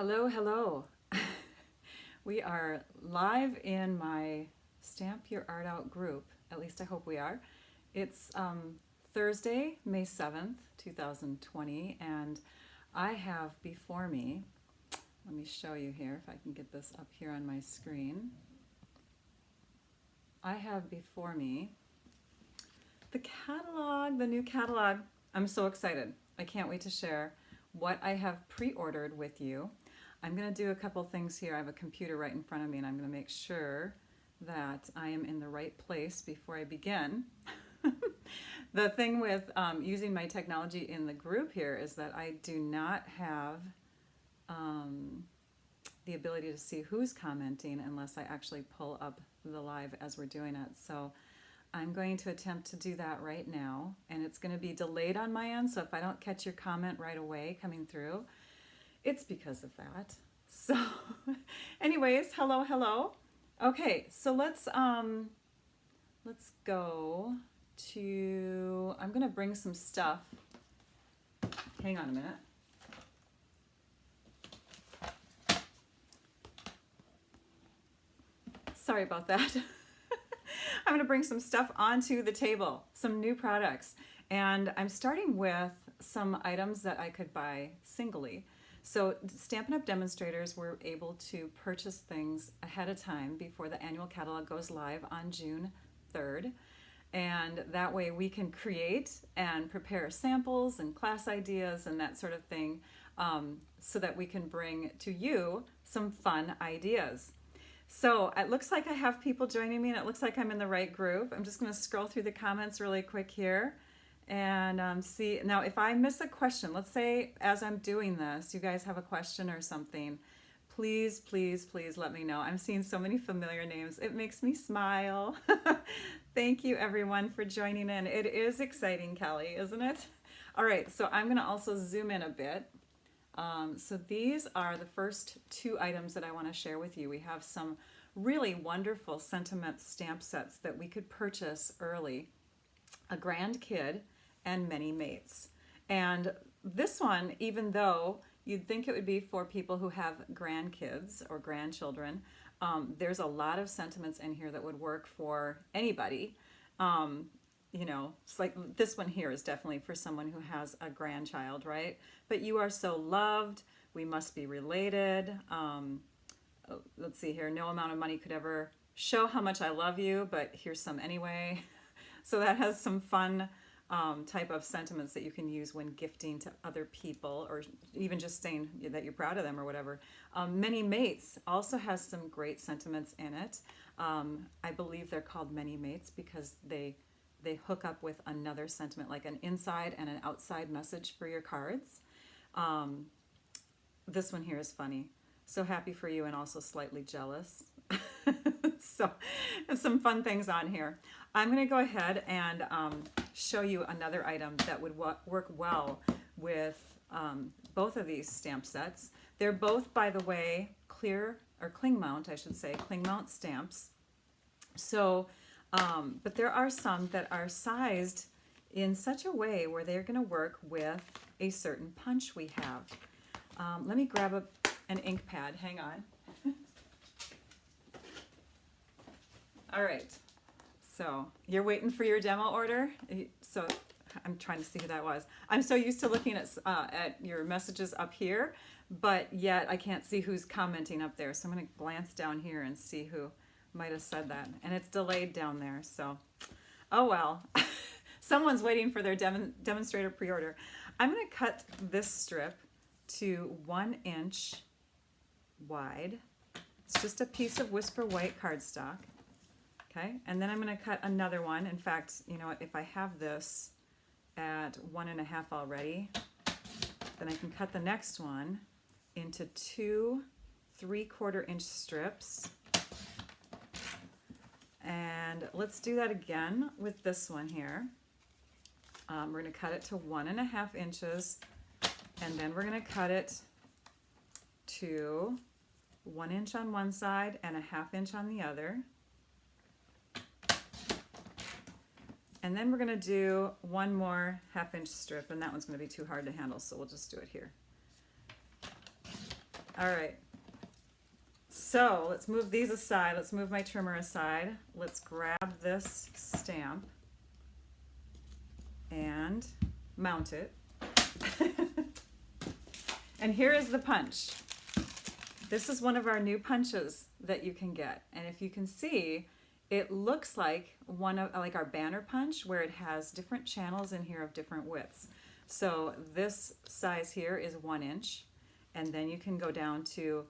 Hello, hello. We are live in my Stamp Your Art Out group. At least I hope we are. It's Thursday, May 7th, 2020, and I have before me, let me show you here if I can get this up here on my screen. I have before me the catalog, the new catalog. I'm so excited. I can't wait to share what I have pre-ordered with you. I'm going to do a couple things here. I have a computer right in front of me and I'm going to make sure that I am in the right place before I begin. The thing with using my technology in the group here is that I do not have the ability to see who's commenting unless I actually pull up the live as we're doing it. So I'm going to attempt to do that right now, and it's going to be delayed on my end, so if I don't catch your comment right away coming through, it's because of that. So anyways, hello, hello. Okay, so let's go to, I'm going to bring some stuff. Hang on a minute. Sorry about that. I'm going to bring some stuff onto the table, some new products. And I'm starting with some items that I could buy singly. So Stampin' Up! Demonstrators were able to purchase things ahead of time before the annual catalog goes live on June 3rd. And that way we can create and prepare samples and class ideas and that sort of thing, so that we can bring to you some fun ideas. So it looks like I have people joining me and it looks like I'm in the right group. I'm just going to scroll through the comments really quick here and see. Now, if I miss a question, let's say as I'm doing this, you guys have a question or something, please, please, please let me know. I'm seeing so many familiar names. It makes me smile. Thank you everyone for joining in. It is exciting, Kelly, isn't it? All right, so I'm going to also zoom in a bit. So these are the first two items that I want to share with you. We have some really wonderful sentiment stamp sets that we could purchase early. A Grand Kid and Many Mates. And this one, even though you'd think it would be for people who have grandkids or grandchildren, there's a lot of sentiments in here that would work for anybody. You know, it's like this one here is definitely for someone who has a grandchild, right? But you are so loved, we must be related. Let's see here, no amount of money could ever show how much I love you, but here's some anyway. So that has some fun type of sentiments that you can use when gifting to other people, or even just saying that you're proud of them or whatever. Many Mates also has some great sentiments in it. I believe they're called Many Mates because they hook up with another sentiment, like an inside and an outside message for your cards. This one here is funny. So happy for you and also slightly jealous. So have some fun things on here. I'm going to go ahead and show you another item that would work well with both of these stamp sets. They're both, by the way, clear, or cling mount, I should say, cling mount stamps. So but there are some that are sized in such a way where they're going to work with a certain punch we have. Let me grab an ink pad. Hang on. All right. So you're waiting for your demo order. So I'm trying to see who that was. I'm so used to looking at your messages up here, but yet I can't see who's commenting up there. So I'm going to glance down here and see who might have said that, and it's delayed down there, so oh well. Someone's waiting for their demonstrator pre-order. I'm going to cut this strip to 1 inch wide. It's just a piece of Whisper White cardstock, okay, and then I'm going to cut another one. In fact, you know what, if I have this at 1.5 already, then I can cut the next one into 2 3/4 inch strips. And let's do that again with this one here. We're going to cut it to 1.5 inches, and then we're going to cut it to 1 inch on one side and 1/2 inch on the other. And then we're going to do one more 1/2 inch strip, and that one's going to be too hard to handle, so we'll just do it here. All right. So let's move these aside. Let's move my trimmer aside. Let's grab this stamp and mount it. And here is the punch. This is one of our new punches that you can get. And if you can see, it looks like like our banner punch, where it has different channels in here of different widths. So this size here is 1 inch, and then you can go down to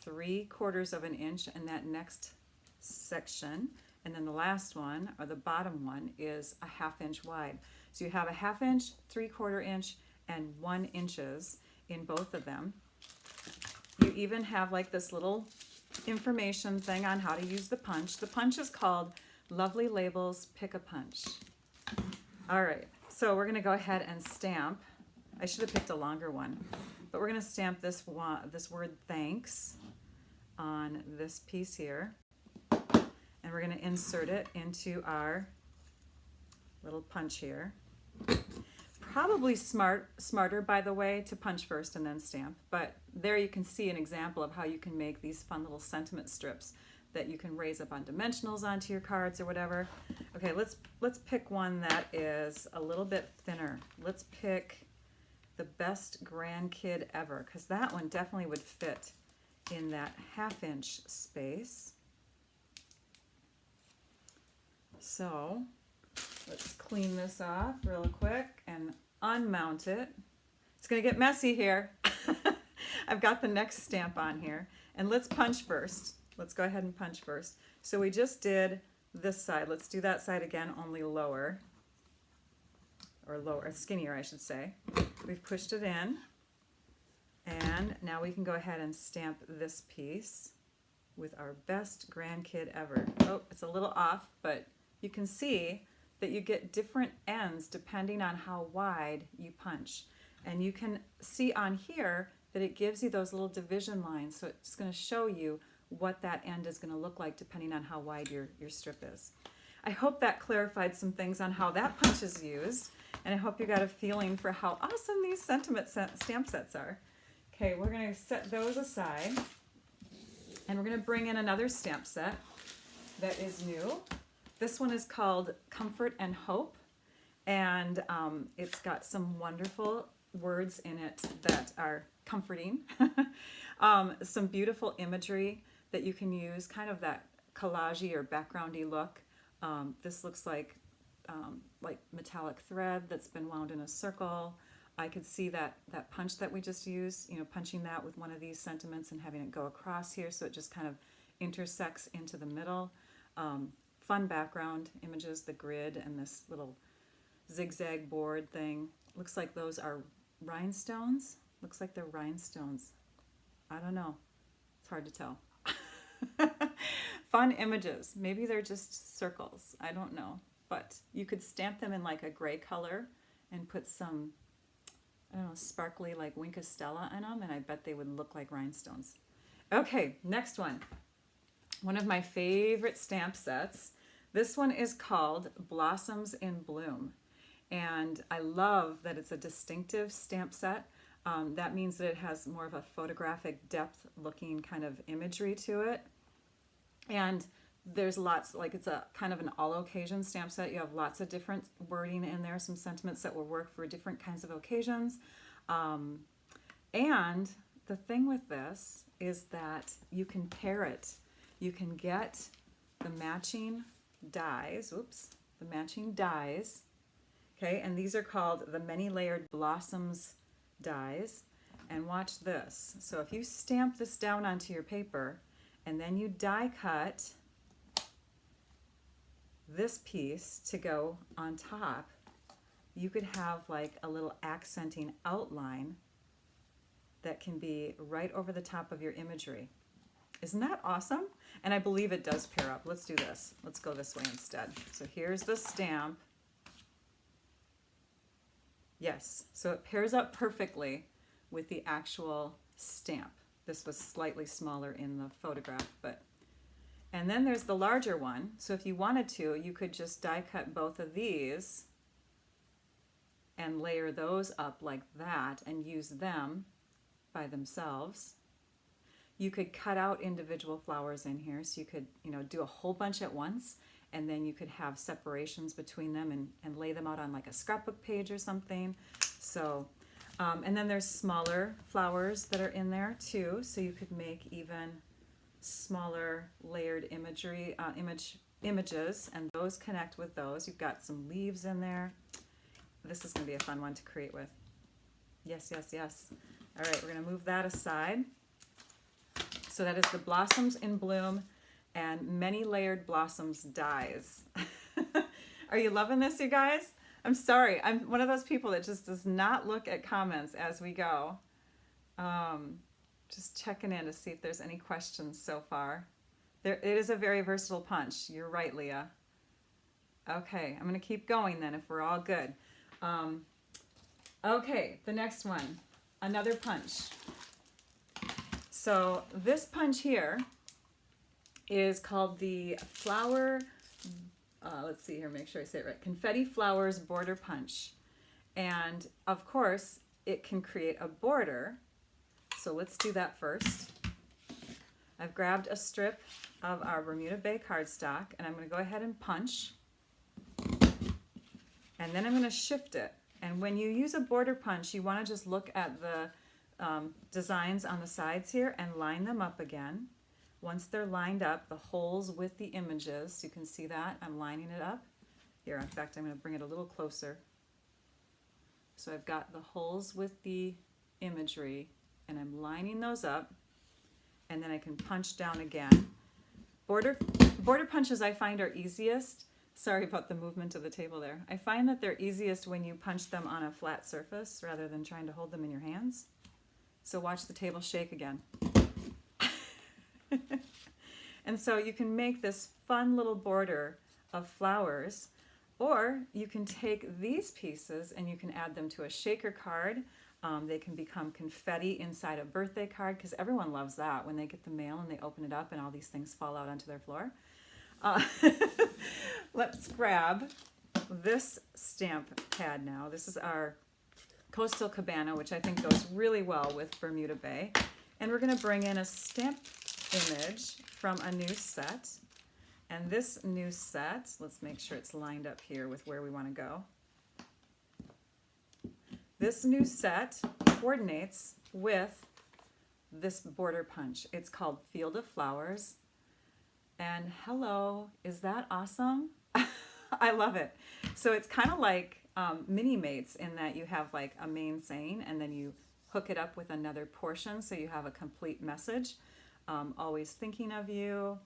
3/4 of an inch in that next section. And then the last one, or the bottom one, is a 1/2 inch wide. So you have a 1/2 inch, 3/4 inch, and 1 inches in both of them. You even have like this little information thing on how to use the punch. The punch is called Lovely Labels Pick a Punch. All right, so we're gonna go ahead and stamp. I should have picked a longer one, but we're gonna stamp this word thanks on this piece here. And we're gonna insert it into our little punch here. Probably smarter, by the way, to punch first and then stamp. But there you can see an example of how you can make these fun little sentiment strips that you can raise up on dimensionals onto your cards or whatever. Okay, let's pick one that is a little bit thinner. Let's pick the Best Grandkid Ever, because that one definitely would fit in that 1/2 inch space. So let's clean this off real quick and unmount it. It's gonna get messy here. I've got the next stamp on here, and let's punch first. Let's go ahead and punch first. So we just did this side. Let's do that side again, only lower, or lower, skinnier I should say. We've pushed it in, and now we can go ahead and stamp this piece with our Best Grandkid Ever. Oh, it's a little off, but you can see that you get different ends depending on how wide you punch. And you can see on here that it gives you those little division lines, so it's going to show you what that end is going to look like depending on how wide your strip is. I hope that clarified some things on how that punch is used, and I hope you got a feeling for how awesome these sentiment stamp sets are. Okay, we're going to set those aside, and we're going to bring in another stamp set that is new. This one is called Comfort and Hope, and it's got some wonderful words in it that are comforting. Some beautiful imagery that you can use, kind of that collagey or backgroundy look. This looks like metallic thread that's been wound in a circle. I could see that punch that we just used, punching that with one of these sentiments and having it go across here so it just kind of intersects into the middle. Fun background images, the grid and this little zigzag board thing. Looks like those are rhinestones. Looks like they're rhinestones. I don't know. It's hard to tell. Fun images. Maybe they're just circles. I don't know. But you could stamp them in like a gray color and put some, I don't know, sparkly like Wink Stella in them, and I bet they would look like rhinestones. Okay, next one. One of my favorite stamp sets. This one is called Blossoms in Bloom. And I love that it's a distinctive stamp set. That means that it has more of a photographic depth looking kind of imagery to it. And there's lots, like it's a kind of an all occasion stamp set. You have lots of different wording in there, some sentiments that will work for different kinds of occasions. And the thing with this is that you can pair it. You can get the matching dies, okay, and these are called the Many Layered Blossoms dies. And watch this. So if you stamp this down onto your paper and then you die cut this piece to go on top, you could have like a little accenting outline that can be right over the top of your imagery. Isn't that awesome? And I believe it does pair up. Let's do this. Let's go this way instead. So here's the stamp. Yes, so it pairs up perfectly with the actual stamp. This was slightly smaller in the photograph, but... And then there's the larger one. So if you wanted to, you could just die cut both of these and layer those up like that and use them by themselves. You could cut out individual flowers in here, so you could, you know, do a whole bunch at once, and then you could have separations between them and lay them out on like a scrapbook page or something. So, and then there's smaller flowers that are in there too, so you could make even smaller layered imagery, images, and those connect with those. You've got some leaves in there. This is going to be a fun one to create with. Yes, yes, yes. All right, we're going to move that aside. So that is the Blossoms in Bloom and Many Layered Blossoms dies. Are you loving this, you guys? I'm sorry. I'm one of those people that just does not look at comments as we go. Just checking in to see if there's any questions so far. It is a very versatile punch. You're right, Leah. Okay, I'm going to keep going then if we're all good. Okay, the next one, another punch. So this punch here is called the Flower, let's see here, make sure I say it right, Confetti Flowers Border Punch. And of course, it can create a border. So let's do that first. I've grabbed a strip of our Bermuda Bay cardstock, and I'm going to go ahead and punch. And then I'm going to shift it. And when you use a border punch, you want to just look at the designs on the sides here and line them up again. Once they're lined up, the holes with the images, you can see that I'm lining it up. Here, in fact, I'm going to bring it a little closer. So I've got the holes with the imagery, and I'm lining those up, and then I can punch down again. Border punches I find are easiest. Sorry about the movement of the table there. I find that they're easiest when you punch them on a flat surface rather than trying to hold them in your hands. So watch the table shake again. And so you can make this fun little border of flowers, or you can take these pieces and you can add them to a shaker card. They can become confetti inside a birthday card, because everyone loves that when they get the mail and they open it up and all these things fall out onto their floor. Let's grab this stamp pad now. This is our Coastal Cabana, which I think goes really well with Bermuda Bay. And we're going to bring in a stamp image from a new set. And this new set, let's make sure it's lined up here with where we want to go. This new set coordinates with this border punch. It's called Field of Flowers. And hello, is that awesome? I love it. So it's kind of like mini mates in that you have like a main saying and then you hook it up with another portion so you have a complete message. Always thinking of you,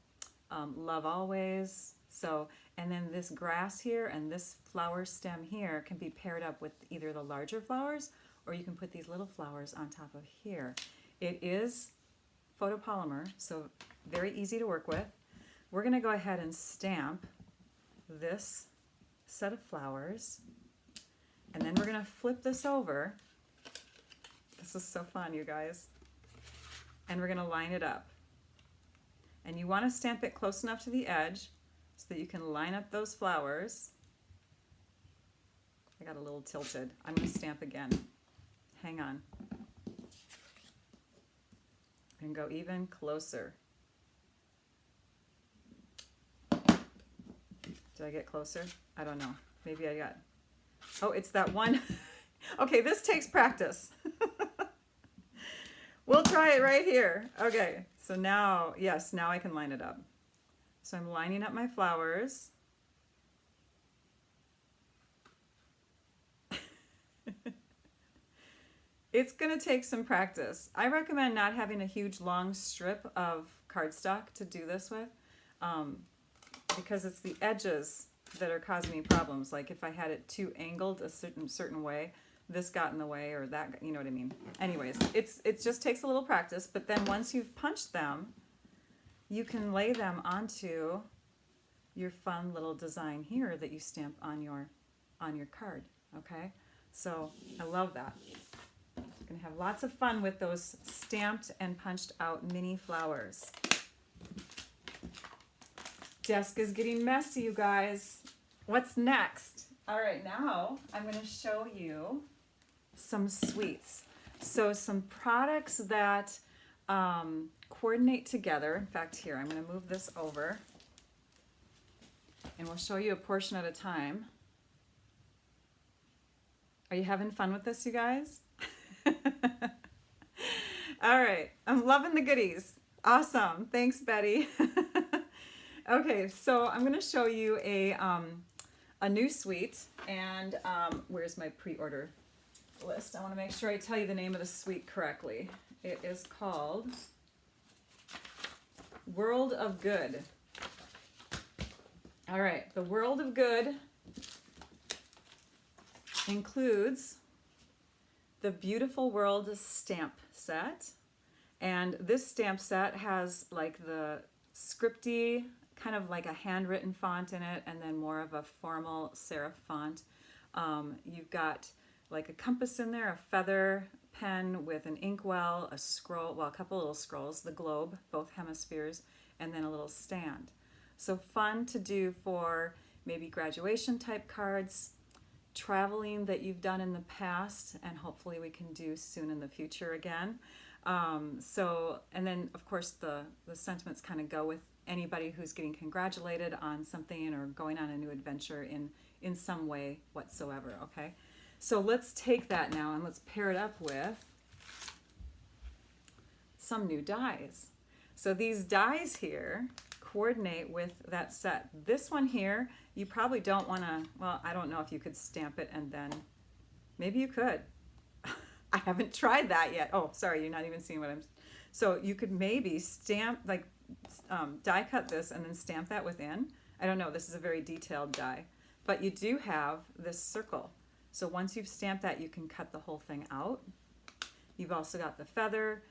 love always. So, and then this grass here and this flower stem here can be paired up with either the larger flowers, or you can put these little flowers on top of here. It is photopolymer, so very easy to work with. We're going to go ahead and stamp this set of flowers, and then we're going to flip this over. This is so fun, you guys. And we're going to line it up. And you want to stamp it close enough to the edge so that you can line up those flowers. I got a little tilted. I'm going to stamp again. Hang on. And go even closer. Did I get closer? I don't know. Maybe I got... Oh, it's that one. Okay, this takes practice. We'll try it right here. Okay, so now, yes, now I can line it up. So I'm lining up my flowers. It's going to take some practice. I recommend not having a huge long strip of cardstock to do this with, because it's the edges that are causing me problems. Like if I had it too angled a certain way, this got in the way, or that, you know what I mean. Anyways, it just takes a little practice, but then once you've punched them, you can lay them onto your fun little design here that you stamp on your card, okay? So I love that. You're gonna have lots of fun with those stamped and punched out mini flowers. Desk is getting messy, you guys. What's next? All right, now I'm gonna show you some sweets. So some products that coordinate together. In fact, here, I'm going to move this over and we'll show you a portion at a time. Are you having fun with this, you guys? All right, I'm loving the goodies. Awesome, thanks, Betty. Okay, so I'm going to show you a new suite, and where's my pre-order list? I want to make sure I tell you the name of the suite correctly. It is called World of Good. All right, the World of Good includes the Beautiful World stamp set, and this stamp set has like the scripty, kind of like a handwritten font in it, and then more of a formal serif font. You've got like a compass in there, a feather pen with an inkwell, a scroll, well, a couple little scrolls, the globe, both hemispheres, and then a little stand. So fun to do for maybe graduation type cards, traveling that you've done in the past, and hopefully we can do soon in the future again. And then of course the sentiments kind of go with anybody who's getting congratulated on something or going on a new adventure in some way whatsoever, okay? So let's take that now and let's pair it up with some new dies. So these dies here coordinate with that set. This one here, you probably don't want to, well, I don't know if you could stamp it and then, maybe you could. I haven't tried that yet. Oh, sorry, you're not even seeing what I'm, so you could maybe stamp, like die cut this and then stamp that within. I don't know, this is a very detailed die, but you do have this circle. So once you've stamped that, you can cut the whole thing out. You've also got the feather,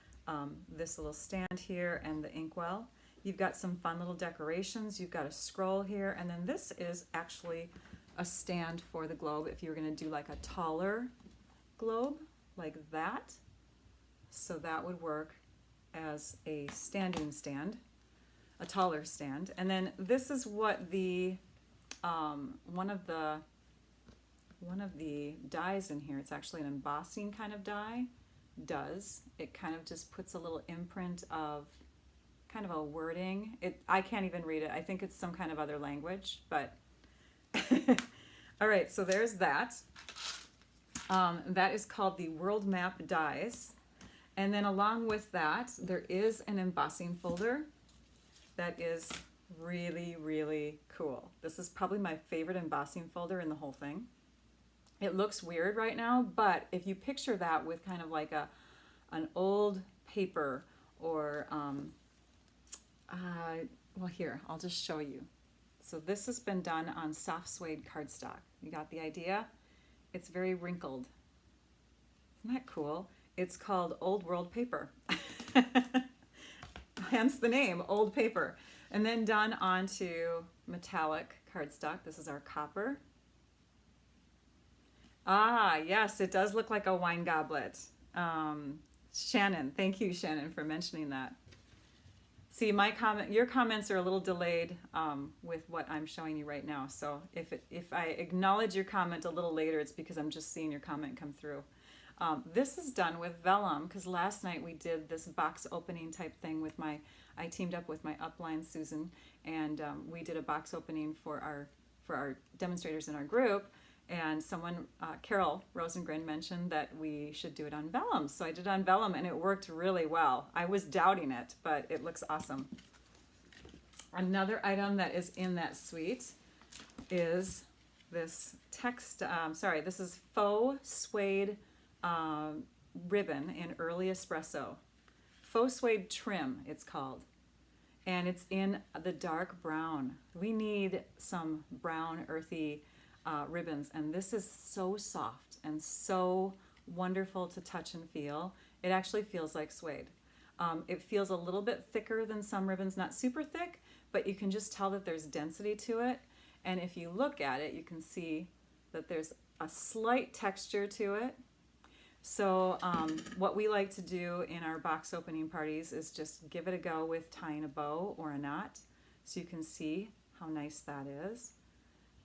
this little stand here, and the inkwell. You've got some fun little decorations. You've got a scroll here, and then this is actually a stand for the globe if you were going to do like a taller globe like that. So that would work as a standing stand, a taller stand. And then this is what the one of the dies in here, it's actually an embossing kind of die, does. It kind of just puts a little imprint of kind of a wording. I can't even read it. I think it's some kind of other language, but all right, so there's that. That is called the World Map Dies. And then along with that, there is an embossing folder that is really, really cool. This is probably my favorite embossing folder in the whole thing. It looks weird right now, but if you picture that with kind of like an old paper or, well, here, I'll just show you. So this has been done on soft suede cardstock. You got the idea? It's very wrinkled. Isn't that cool? It's called Old World Paper. Hence the name, Old Paper. And then done onto metallic cardstock. This is our copper. Ah, yes, it does look like a wine goblet. Shannon, thank you, Shannon, for mentioning that. See, your comments are a little delayed with what I'm showing you right now. So if I acknowledge your comment a little later, it's because I'm just seeing your comment come through. This is done with vellum, because last night we did this box opening type thing with I teamed up with my upline Susan, and we did a box opening for our demonstrators in our group. And someone, Carol Rosengren, mentioned that we should do it on vellum. So I did it on vellum and it worked really well. I was doubting it, but it looks awesome. Another item that is in that suite is this this is faux suede ribbon in early espresso. Faux suede trim, it's called. And it's in the dark brown. We need some brown, earthy ribbons, and this is so soft and so wonderful to touch and feel. It actually feels like suede. It feels a little bit thicker than some ribbons, not super thick, but you can just tell that there's density to it. And if you look at it, you can see that there's a slight texture to it. So what we like to do in our box opening parties is just give it a go with tying a bow or a knot, so you can see how nice that is.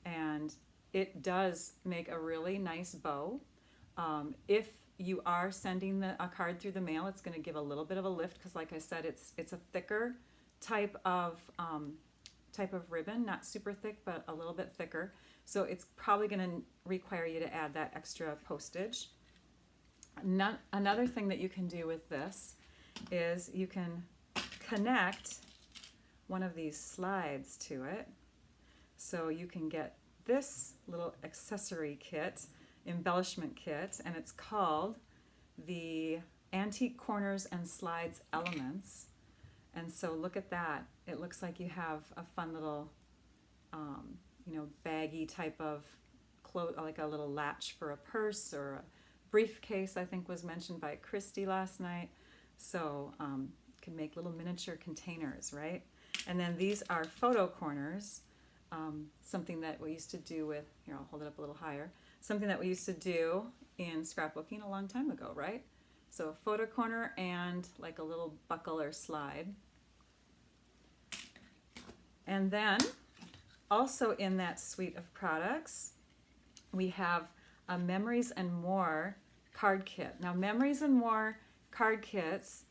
And it does make a really nice bow. If you are sending a card through the mail, it's going to give a little bit of a lift because, like I said, it's a thicker type of ribbon, not super thick, but a little bit thicker. So it's probably going to require you to add that extra postage. Another thing that you can do with this is you can connect one of these slides to it. So you can get this little accessory kit, embellishment kit, and it's called the Antique Corners and Slides Elements. And so look at that. It looks like you have a fun little, baggy type of clothes, like a little latch for a purse or a briefcase, I think was mentioned by Christy last night. So you can make little miniature containers, right? And then these are photo corners, something that we used to do with, here I'll hold it up a little higher, something that we used to do in scrapbooking a long time ago, right? So a photo corner and like a little buckle or slide. And then also in that suite of products, we have a Memories and More card kit. Now, Memories and More card kits,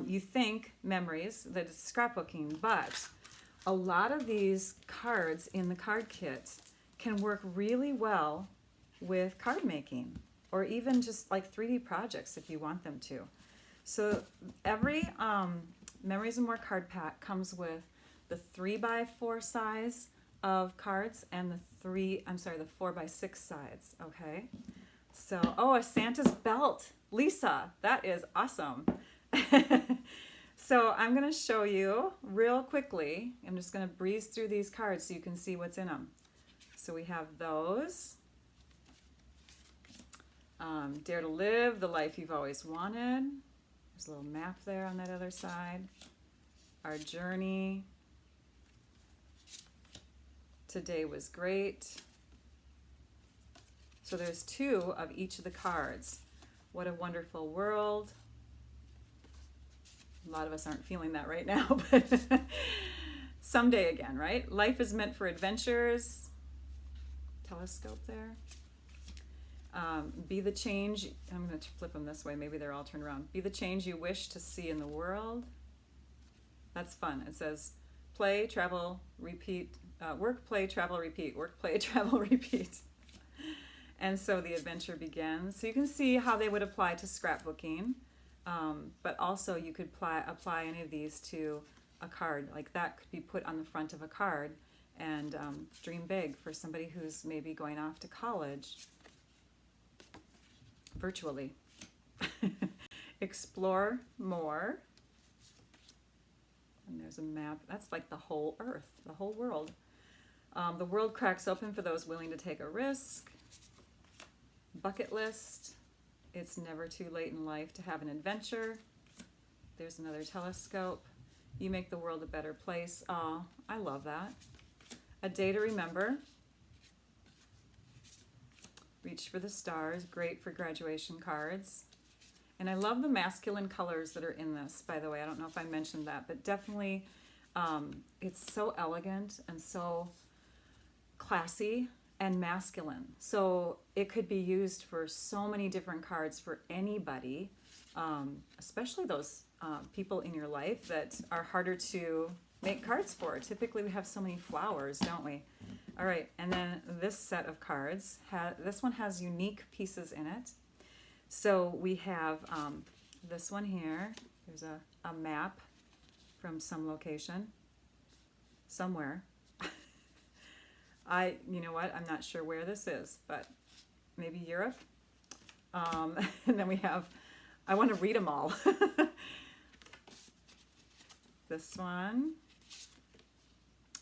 you think memories, that it's scrapbooking, but a lot of these cards in the card kit can work really well with card making, or even just like 3D projects if you want them to. So every Memories and More card pack comes with the 3x4 size of cards and the 4x6 sides, okay? So, a Santa's belt. Lisa, that is awesome. So I'm going to show you real quickly. I'm just going to breeze through these cards so you can see what's in them. So we have those. Dare to live the life you've always wanted. There's a little map there on that other side. Our journey. Today was great. So there's 2 of each of the cards. What a wonderful world. A lot of us aren't feeling that right now, but someday again, right? Life is meant for adventures. Telescope there. Be the change. I'm going to flip them this way. Maybe they're all turned around. Be the change you wish to see in the world. That's fun. It says play, travel, repeat. Work, play, travel, repeat. Work, play, travel, repeat. And so the adventure begins. So you can see how they would apply to scrapbooking. But also you could apply any of these to a card. Like that could be put on the front of a card and dream big for somebody who's maybe going off to college virtually. Explore more. And there's a map. That's like the whole earth, the whole world. The world cracks open for those willing to take a risk. Bucket list. It's never too late in life to have an adventure. There's another telescope. You make the world a better place. Oh, I love that. A day to remember. Reach for the stars. Great for graduation cards. And I love the masculine colors that are in this, by the way. I don't know if I mentioned that, but definitely it's so elegant and so classy and masculine. So it could be used for so many different cards for anybody, especially those people in your life that are harder to make cards for. Typically we have so many flowers, don't we? All right, and then this set of cards, this one has unique pieces in it. So we have this one here. There's a map from some location, somewhere. You know what, I'm not sure where this is, but maybe Europe. And then we have, I want to read them all. This one,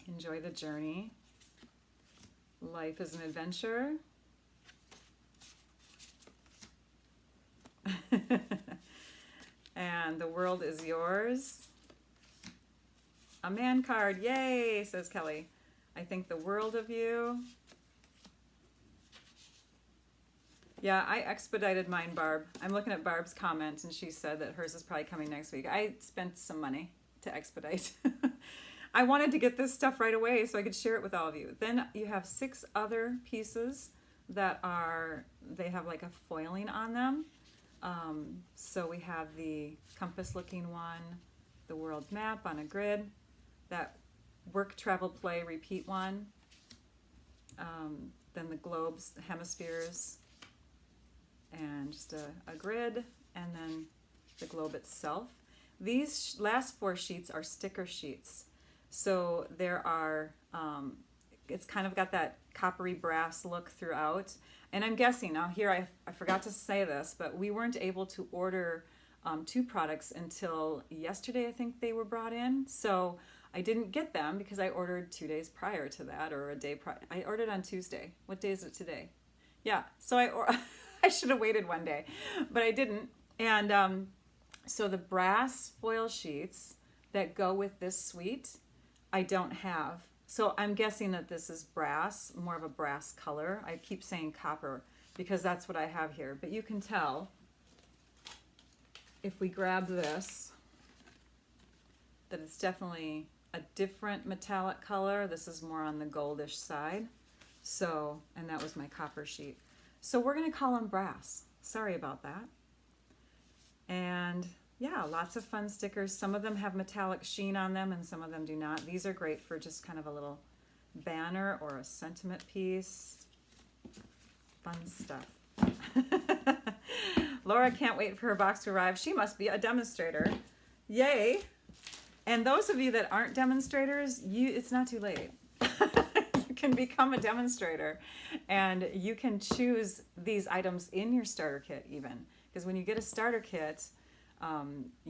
enjoy the journey. Life is an adventure. And the world is yours. A man card, yay, says Kelly. I think the world of you. Yeah, I expedited mine, Barb. I'm looking at Barb's comment, and she said that hers is probably coming next week. I spent some money to expedite. I wanted to get this stuff right away so I could share it with all of you. Then you have 6 other pieces that they have like a foiling on them. So we have the compass looking one, the world map on a grid, that work, travel, play, repeat one, then the globes, hemispheres, and just a grid, and then the globe itself. These last 4 sheets are sticker sheets. So there are, it's kind of got that coppery brass look throughout. And I'm guessing, now here I forgot to say this, but we weren't able to order 2 products until yesterday, I think they were brought in. So I didn't get them because I ordered 2 days prior to that, or a day prior. I ordered on Tuesday. What day is it today? Yeah, so I should have waited one day, but I didn't. And so the brass foil sheets that go with this suite, I don't have. So I'm guessing that this is brass, more of a brass color. I keep saying copper because that's what I have here. But you can tell if we grab this that it's definitely a different metallic color. This is more on the goldish side. So, and that was my copper sheet. So we're going to call them brass. Sorry about that. And yeah, lots of fun stickers. Some of them have metallic sheen on them and some of them do not. These are great for just kind of a little banner or a sentiment piece. Fun stuff. Laura can't wait for her box to arrive. She must be a demonstrator. Yay. And those of you that aren't demonstrators, it's not too late. You can become a demonstrator and you can choose these items in your starter kit even. Because when you get a starter kit,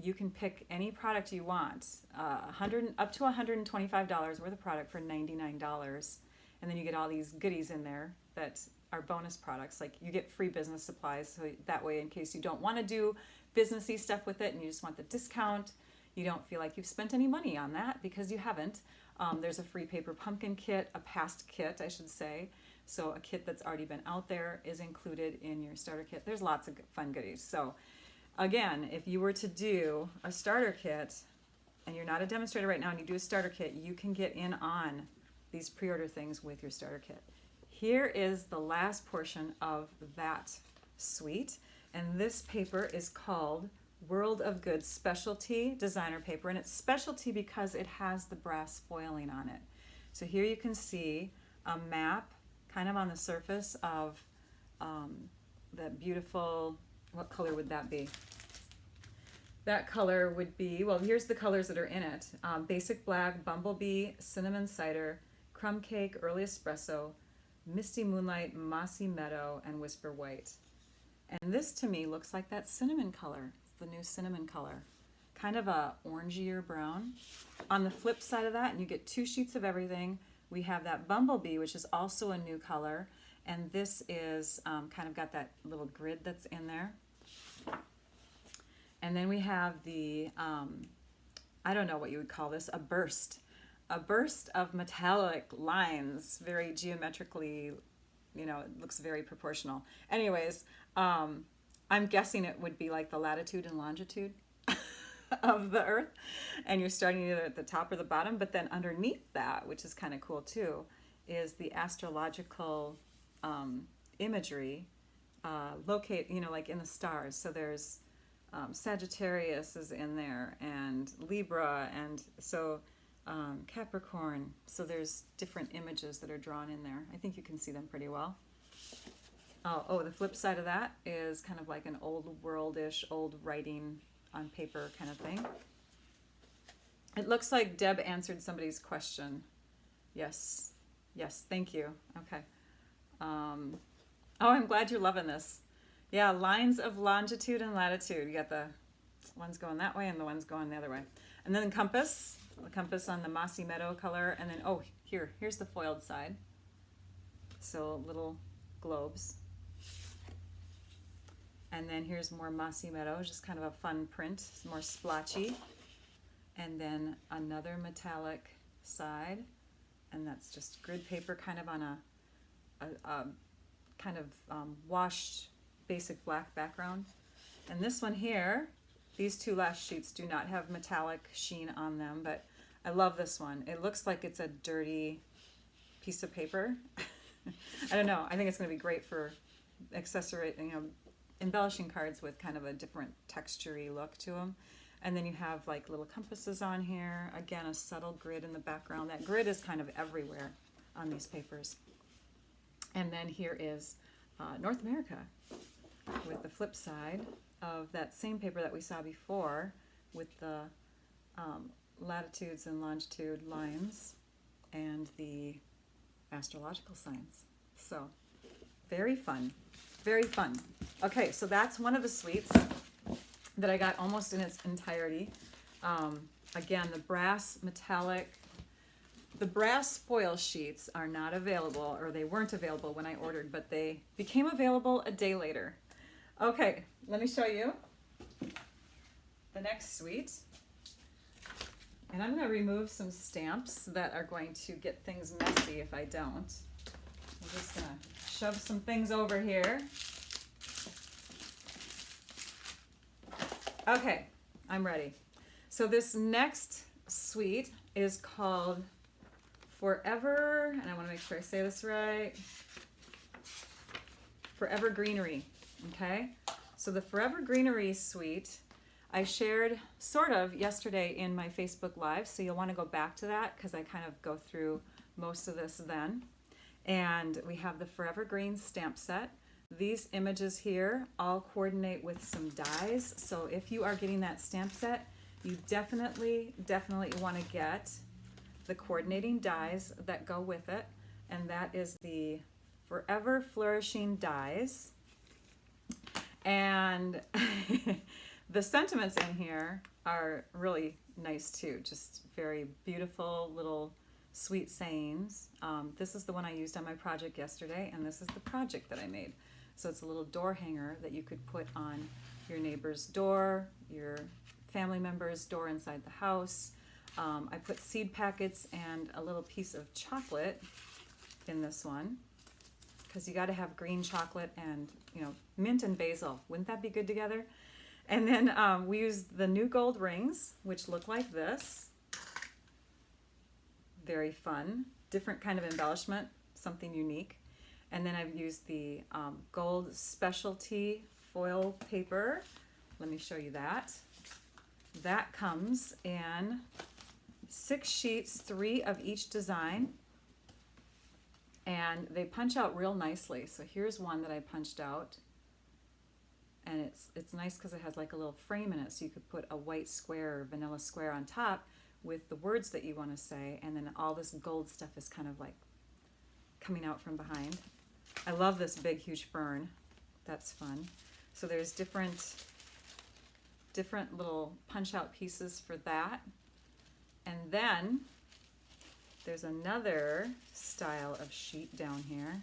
you can pick any product you want, up to $125 worth of product for $99. And then you get all these goodies in there that are bonus products. Like you get free business supplies, so that way in case you don't want to do businessy stuff with it and you just want the discount, you don't feel like you've spent any money on that because you haven't. There's a free paper pumpkin kit, a past kit I should say. So a kit that's already been out there is included in your starter kit. There's lots of fun goodies. So again, if you were to do a starter kit and you're not a demonstrator right now and you do a starter kit, you can get in on these pre-order things with your starter kit. Here is the last portion of that suite. And this paper is called World of Good Specialty Designer Paper. And it's specialty because it has the brass foiling on it. So here you can see a map kind of on the surface of that beautiful, what color would that be? That color would be, well, here's the colors that are in it. Basic Black, Bumblebee, Cinnamon Cider, Crumb Cake, Early Espresso, Misty Moonlight, Mossy Meadow, and Whisper White. And this to me looks like that cinnamon color. It's the new cinnamon color. Kind of a orangier brown. On the flip side of that, and you get 2 sheets of everything, we have that Bumblebee, which is also a new color. And this is kind of got that little grid that's in there. And then we have the, I don't know what you would call this, a burst of metallic lines, very geometrically, you know, it looks very proportional. Anyways, I'm guessing it would be like the latitude and longitude of the Earth, and you're starting either at the top or the bottom, but then underneath that, which is kind of cool too, is the astrological imagery locate, you know, like in the stars. So there's Sagittarius is in there, and Libra, and so Capricorn. So there's different images that are drawn in there. I think you can see them pretty well. Oh, the flip side of that is kind of like an old worldish, old writing on paper kind of thing. It looks like Deb answered somebody's question. Yes, thank you. Okay. Oh, I'm glad you're loving this. Yeah, lines of longitude and latitude. You got the ones going that way and the ones going the other way. And then the compass on the Mossy Meadow color. And then, oh, here's the foiled side. So little globes. And then here's more Mossy Meadow, just kind of a fun print, more splotchy. And then another metallic side. And that's just grid paper kind of on a kind of washed basic black background. And this one here, these 2 last sheets do not have metallic sheen on them, but I love this one. It looks like it's a dirty piece of paper. I don't know. I think it's going to be great for accessory, you know, embellishing cards with kind of a different textury look to them. And then you have like little compasses on here. Again, a subtle grid in the background. That grid is kind of everywhere on these papers. And then here is North America with the flip side of that same paper that we saw before with the latitudes and longitude lines and the astrological signs. So very fun, very fun. Okay, so that's one of the suites that I got almost in its entirety. Again, the brass metallic, the brass foil sheets are not available, or they weren't available when I ordered, but they became available a day later. Okay, let me show you the next suite. And I'm going to remove some stamps that are going to get things messy if I don't. I'm just going to shove some things over here. Okay, I'm ready. So this next suite is called Forever, and I want to make sure I say this right, Forever Greenery, okay? So the Forever Greenery suite, I shared sort of yesterday in my Facebook Live, so you'll want to go back to that because I kind of go through most of this then. And we have the Forever Green stamp set. These images here all coordinate with some dies, so if you are getting that stamp set, you definitely want to get the coordinating dies that go with it, and that is the Forever Flourishing dies. And the sentiments in here are really nice too, just very beautiful little sweet sayings. This is the one I used on my project yesterday, and this is the project that I made. So it's a little door hanger that you could put on your neighbor's door, your family member's door inside the house. I put seed packets and a little piece of chocolate in this one because you got to have green chocolate and, you know, mint and basil. Wouldn't that be good together? And then we used the new gold rings, which look like this. Very fun. Different kind of embellishment, something unique. And then I've used the gold specialty foil paper. Let me show you that. That comes in 6 sheets, 3 of each design. And they punch out real nicely. So here's one that I punched out. And it's nice because it has like a little frame in it. So you could put a white square or vanilla square on top with the words that you want to say. And then all this gold stuff is kind of like coming out from behind. I love this big, huge fern. That's fun. So there's different little punch-out pieces for that. And then there's another style of sheet down here.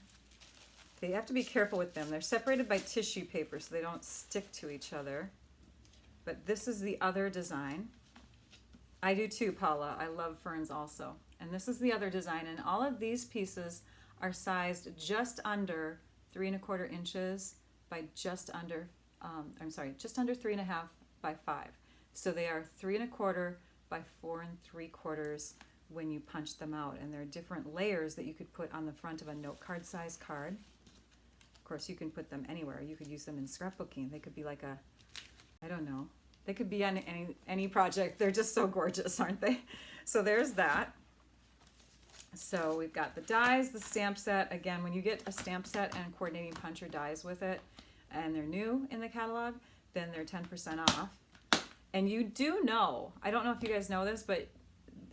They have to be careful with them. They're separated by tissue paper so they don't stick to each other. But this is the other design. I do too, Paula. I love ferns also. And this is the other design. And all of these pieces are sized just under 3 1/4 inches by just under 3.5 by 5. So they are 3 1/4 by 4 3/4 when you punch them out. And there are different layers that you could put on the front of a note card size card. Of course, you can put them anywhere. You could use them in scrapbooking. They could be like a, I don't know. They could be on any project. They're just so gorgeous, aren't they? So there's that. So we've got the dies, the stamp set. Again, when you get a stamp set and coordinating puncher dies with it, and they're new in the catalog, then they're 10% off. And you do know, I don't know if you guys know this, but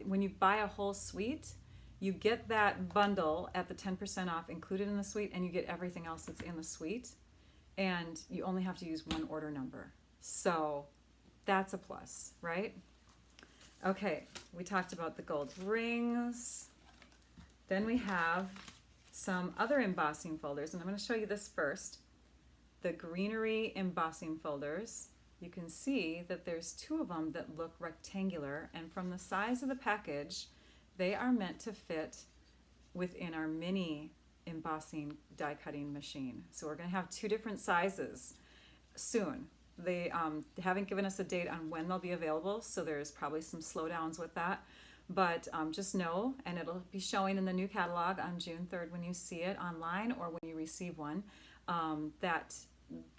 when you buy a whole suite, you get that bundle at the 10% off included in the suite, and you get everything else that's in the suite. And you only have to use one order number. So that's a plus, right? Okay, we talked about the gold rings. Then we have some other embossing folders, and I'm going to show you this first. The greenery embossing folders. You can see that there's 2 of them that look rectangular, and from the size of the package, they are meant to fit within our mini embossing die cutting machine. So we're going to have 2 different sizes soon. They haven't given us a date on when they'll be available, so there's probably some slowdowns with that. But just know, and it'll be showing in the new catalog on June 3rd when you see it online or when you receive one, that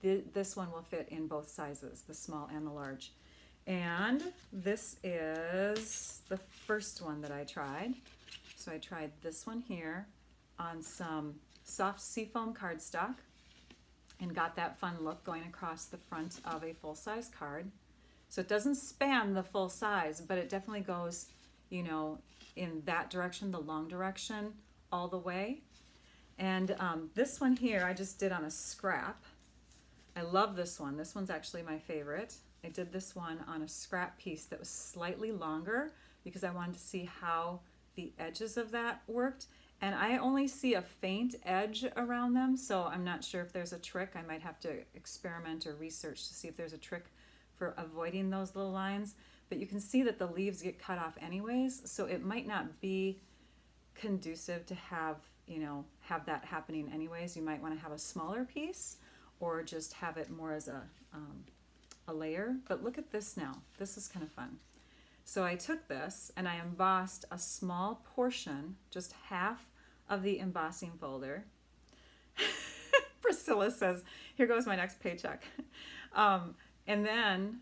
this one will fit in both sizes, the small and the large. And this is the first one that I tried. So I tried this one here on some soft seafoam cardstock and got that fun look going across the front of a full-size card. So it doesn't span the full size, but it definitely goes, you know, in that direction, the long direction, all the way. And this one here I just did on a scrap. I love this one. This one's actually my favorite. I did this one on a scrap piece that was slightly longer because I wanted to see how the edges of that worked. And I only see a faint edge around them, so I'm not sure if there's a trick. I might have to experiment or research to see if there's a trick for avoiding those little lines. But you can see that the leaves get cut off anyways, so it might not be conducive to have, you know, have that happening anyways. You might want to have a smaller piece or just have it more as a layer. But look at this now. This is kind of fun. So I took this and I embossed a small portion, just half of the embossing folder. Priscilla says, here goes my next paycheck. And then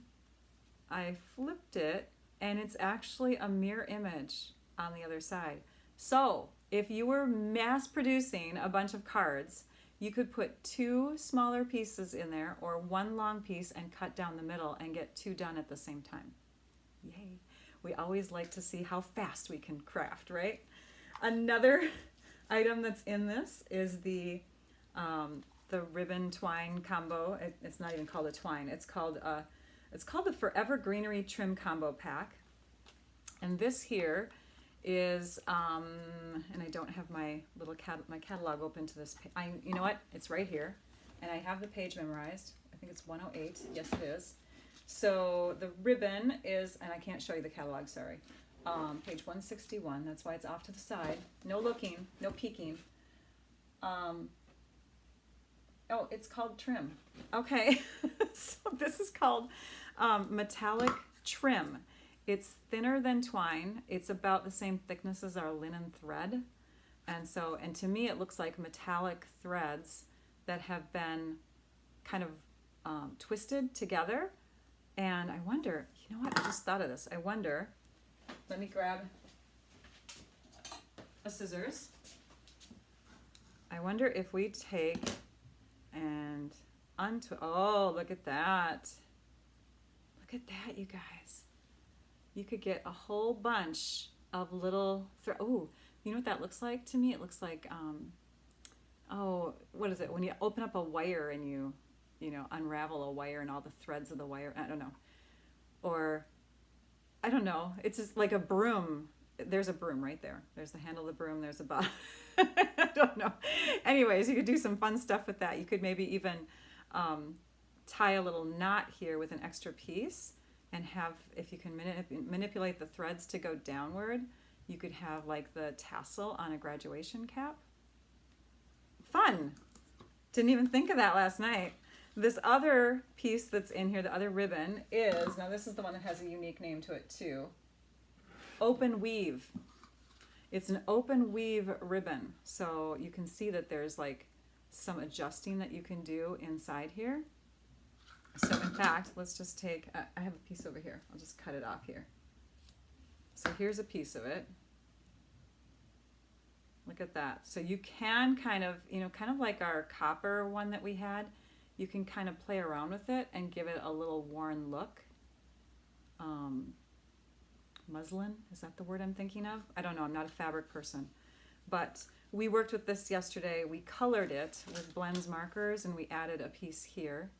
I flipped it and it's actually a mirror image on the other side. So if you were mass producing a bunch of cards, you could put 2 smaller pieces in there or 1 long piece and cut down the middle and get 2 done at the same time. Yay. We always like to see how fast we can craft, right? Another item that's in this is the ribbon twine combo. It's not even called a twine. It's called the Forever Greenery Trim Combo Pack. And this here is, and I don't have my little my catalog open to this. You know what? It's right here. And I have the page memorized. I think it's 108. Yes, it is. So the ribbon is, and I can't show you the catalog, sorry. Page 161. That's why it's off to the side. No looking, no peeking. Oh, it's called trim. Okay, so this is called metallic trim. It's thinner than twine. It's about the same thickness as our linen thread. And to me, it looks like metallic threads that have been kind of twisted together. And I wonder, you know what, I just thought of this. I wonder, let me grab a scissors. I wonder if we take and oh, look at that. Look at that, you guys. You could get a whole bunch of little, oh, you know what that looks like to me? It looks like, oh, what is it? When you open up a wire and you know, unravel a wire and all the threads of the wire, I don't know. Or, I don't know, it's just like a broom. There's a broom right there. There's the handle of the broom, there's a bottom. I don't know. Anyways, you could do some fun stuff with that. You could maybe even tie a little knot here with an extra piece and have, if you can manipulate the threads to go downward, you could have like the tassel on a graduation cap. Fun. Didn't even think of that last night. This other piece that's in here, the other ribbon, is, now this is the one that has a unique name to it too, open weave. It's an open weave ribbon. So you can see that there's like some adjusting that you can do inside here. So in fact, let's just take, I have a piece over here. I'll just cut it off here. So here's a piece of it. Look at that. So you can kind of, you know, kind of like our copper one that we had, you can kind of play around with it and give it a little worn look. Muslin, is that the word I'm thinking of? I don't know, I'm not a fabric person. But we worked with this yesterday. We colored it with blends markers and we added a piece here.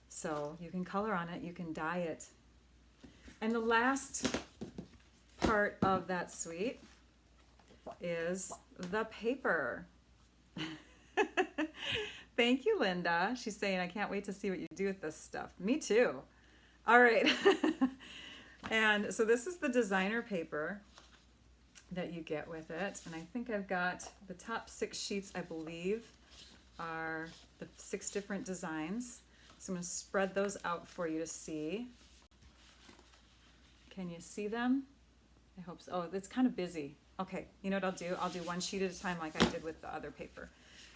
So you can color on it, you can dye it. And the last part of that suite is the paper. Thank you, Linda. She's saying, I can't wait to see what you do with this stuff. Me too. All right. And so this is the designer paper that you get with it. And I think I've got the top 6 sheets, I believe, are the 6 different designs. So I'm going to spread those out for you to see. Can you see them? I hope so. Oh, it's kind of busy. Okay, you know what I'll do? I'll do one sheet at a time like I did with the other paper.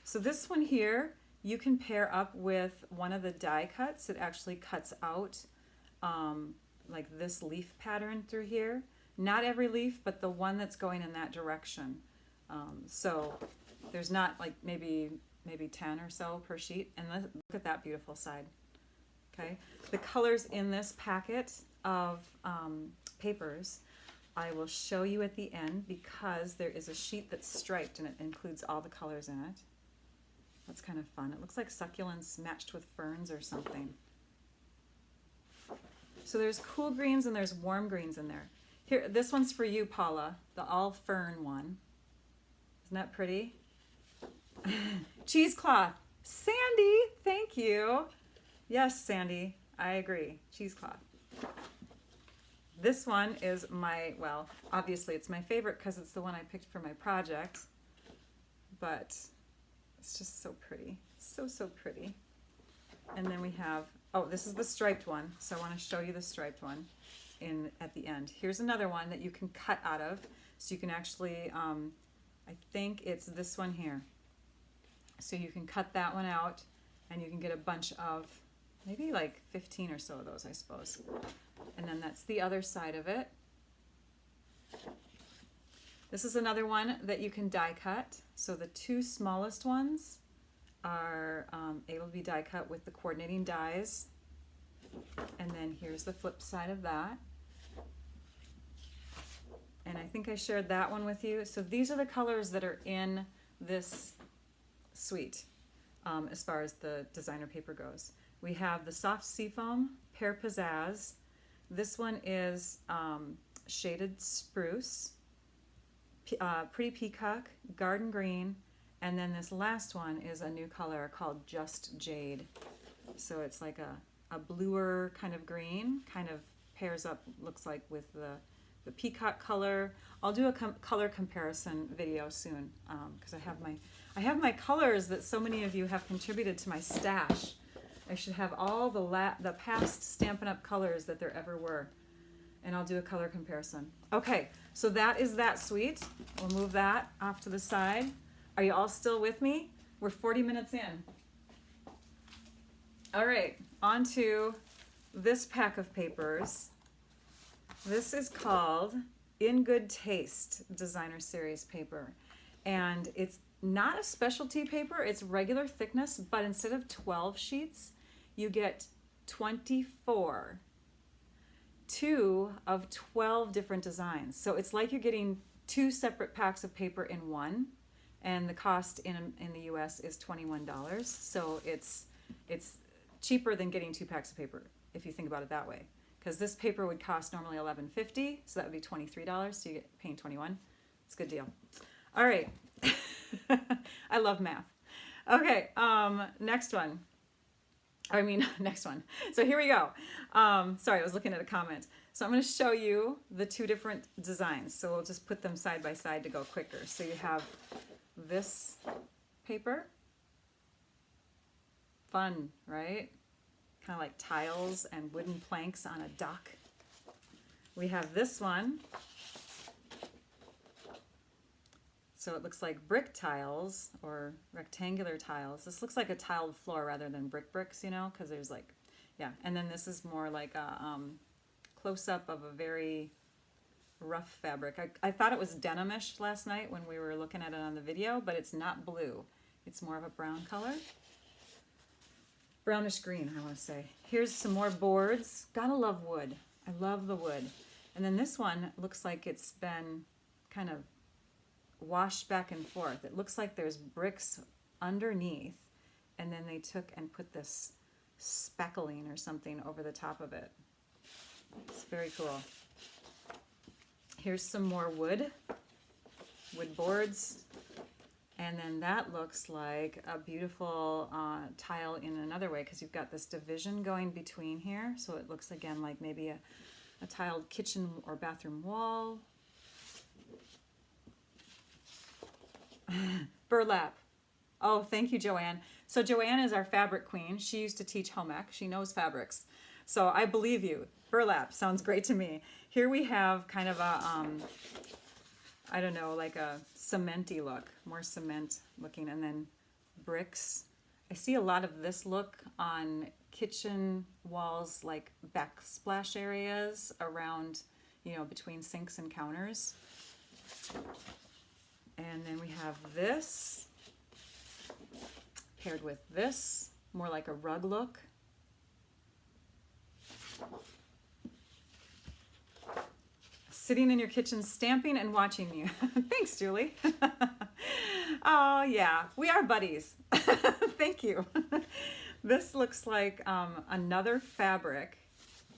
So this one here you can pair up with one of the die cuts. It actually cuts out like this leaf pattern through here. Not every leaf, but the one that's going in that direction. So there's not like maybe 10 or so per sheet. And look at that beautiful side. Okay, the colors in this packet of papers I will show you at the end, because there is a sheet that's striped and it includes all the colors in it. That's kind of fun. It looks like succulents matched with ferns or something. So there's cool greens and there's warm greens in there. Here, this one's for you, Paula, the all fern one. Isn't that pretty? Cheesecloth. Sandy, thank you. Yes, Sandy, I agree. Cheesecloth. This one is my, well, obviously it's my favorite because it's the one I picked for my project, but it's just so pretty. So, so pretty. And then we have, oh, this is the striped one. So I want to show you the striped one at the end. Here's another one that you can cut out of. So you can actually, I think it's this one here. So you can cut that one out and you can get a bunch of, maybe like 15 or so of those, I suppose. And then that's the other side of it. This is another one that you can die cut. So the two smallest ones are able to be die cut with the coordinating dies. And then here's the flip side of that. And I think I shared that one with you. So these are the colors that are in this suite as far as the designer paper goes. We have the soft seafoam, pear pizzazz. This one is shaded spruce, pretty peacock, garden green, and then this last one is a new color called just jade. So it's like a bluer kind of green, kind of pairs up, looks like, with the peacock color. I'll do a color comparison video soon because I have my colors that so many of you have contributed to my stash. I should have all the past Stampin' Up! Colors that there ever were. And I'll do a color comparison. Okay, so that is that suite. We'll move that off to the side. Are you all still with me? We're 40 minutes in. All right, on to this pack of papers. This is called In Good Taste Designer Series paper. And it's not a specialty paper, it's regular thickness, but instead of 12 sheets, you get 24. 2 of 12 different designs. So it's like you're getting 2 separate packs of paper in one, and the cost in the US is $21. So it's cheaper than getting 2 packs of paper, if you think about it that way. Because this paper would cost normally $11.50, so that would be $23, so you get paying $21. It's a good deal. All right. I love math. Okay, next one. Next one. So here we go. Sorry, I was looking at a comment. So I'm going to show you the 2 different designs. So we'll just put them side by side to go quicker. So you have this paper. Fun, right? Kind of like tiles and wooden planks on a dock. We have this one. So it looks like brick tiles or rectangular tiles. This looks like a tiled floor rather than bricks, you know, because there's like, yeah. And then this is more like a close-up of a very rough fabric. I thought it was denimish last night when we were looking at it on the video, but it's not blue. It's more of a brown color. Brownish green, I want to say. Here's some more boards. Gotta love wood. I love the wood. And then this one looks like it's been kind of washed back and forth. It looks like there's bricks underneath, and then they took and put this speckling or something over the top of it. It's very cool. Here's some more wood boards, and then that looks like a beautiful tile in another way, because you've got this division going between here, so it looks again like maybe a tiled kitchen or bathroom wall. Burlap. Oh, thank you, Joanne. So Joanne is our fabric queen. She used to teach home ec. She knows fabrics. So I believe you. Burlap sounds great to me. Here we have kind of a, I don't know, like a cementy look, more cement looking, and then bricks. I see a lot of this look on kitchen walls, like backsplash areas around, you know, between sinks and counters. And then we have this paired with this, more like a rug look. Sitting in your kitchen, stamping and watching you. Thanks, Julie. Oh, yeah, we are buddies. Thank you. This looks like another fabric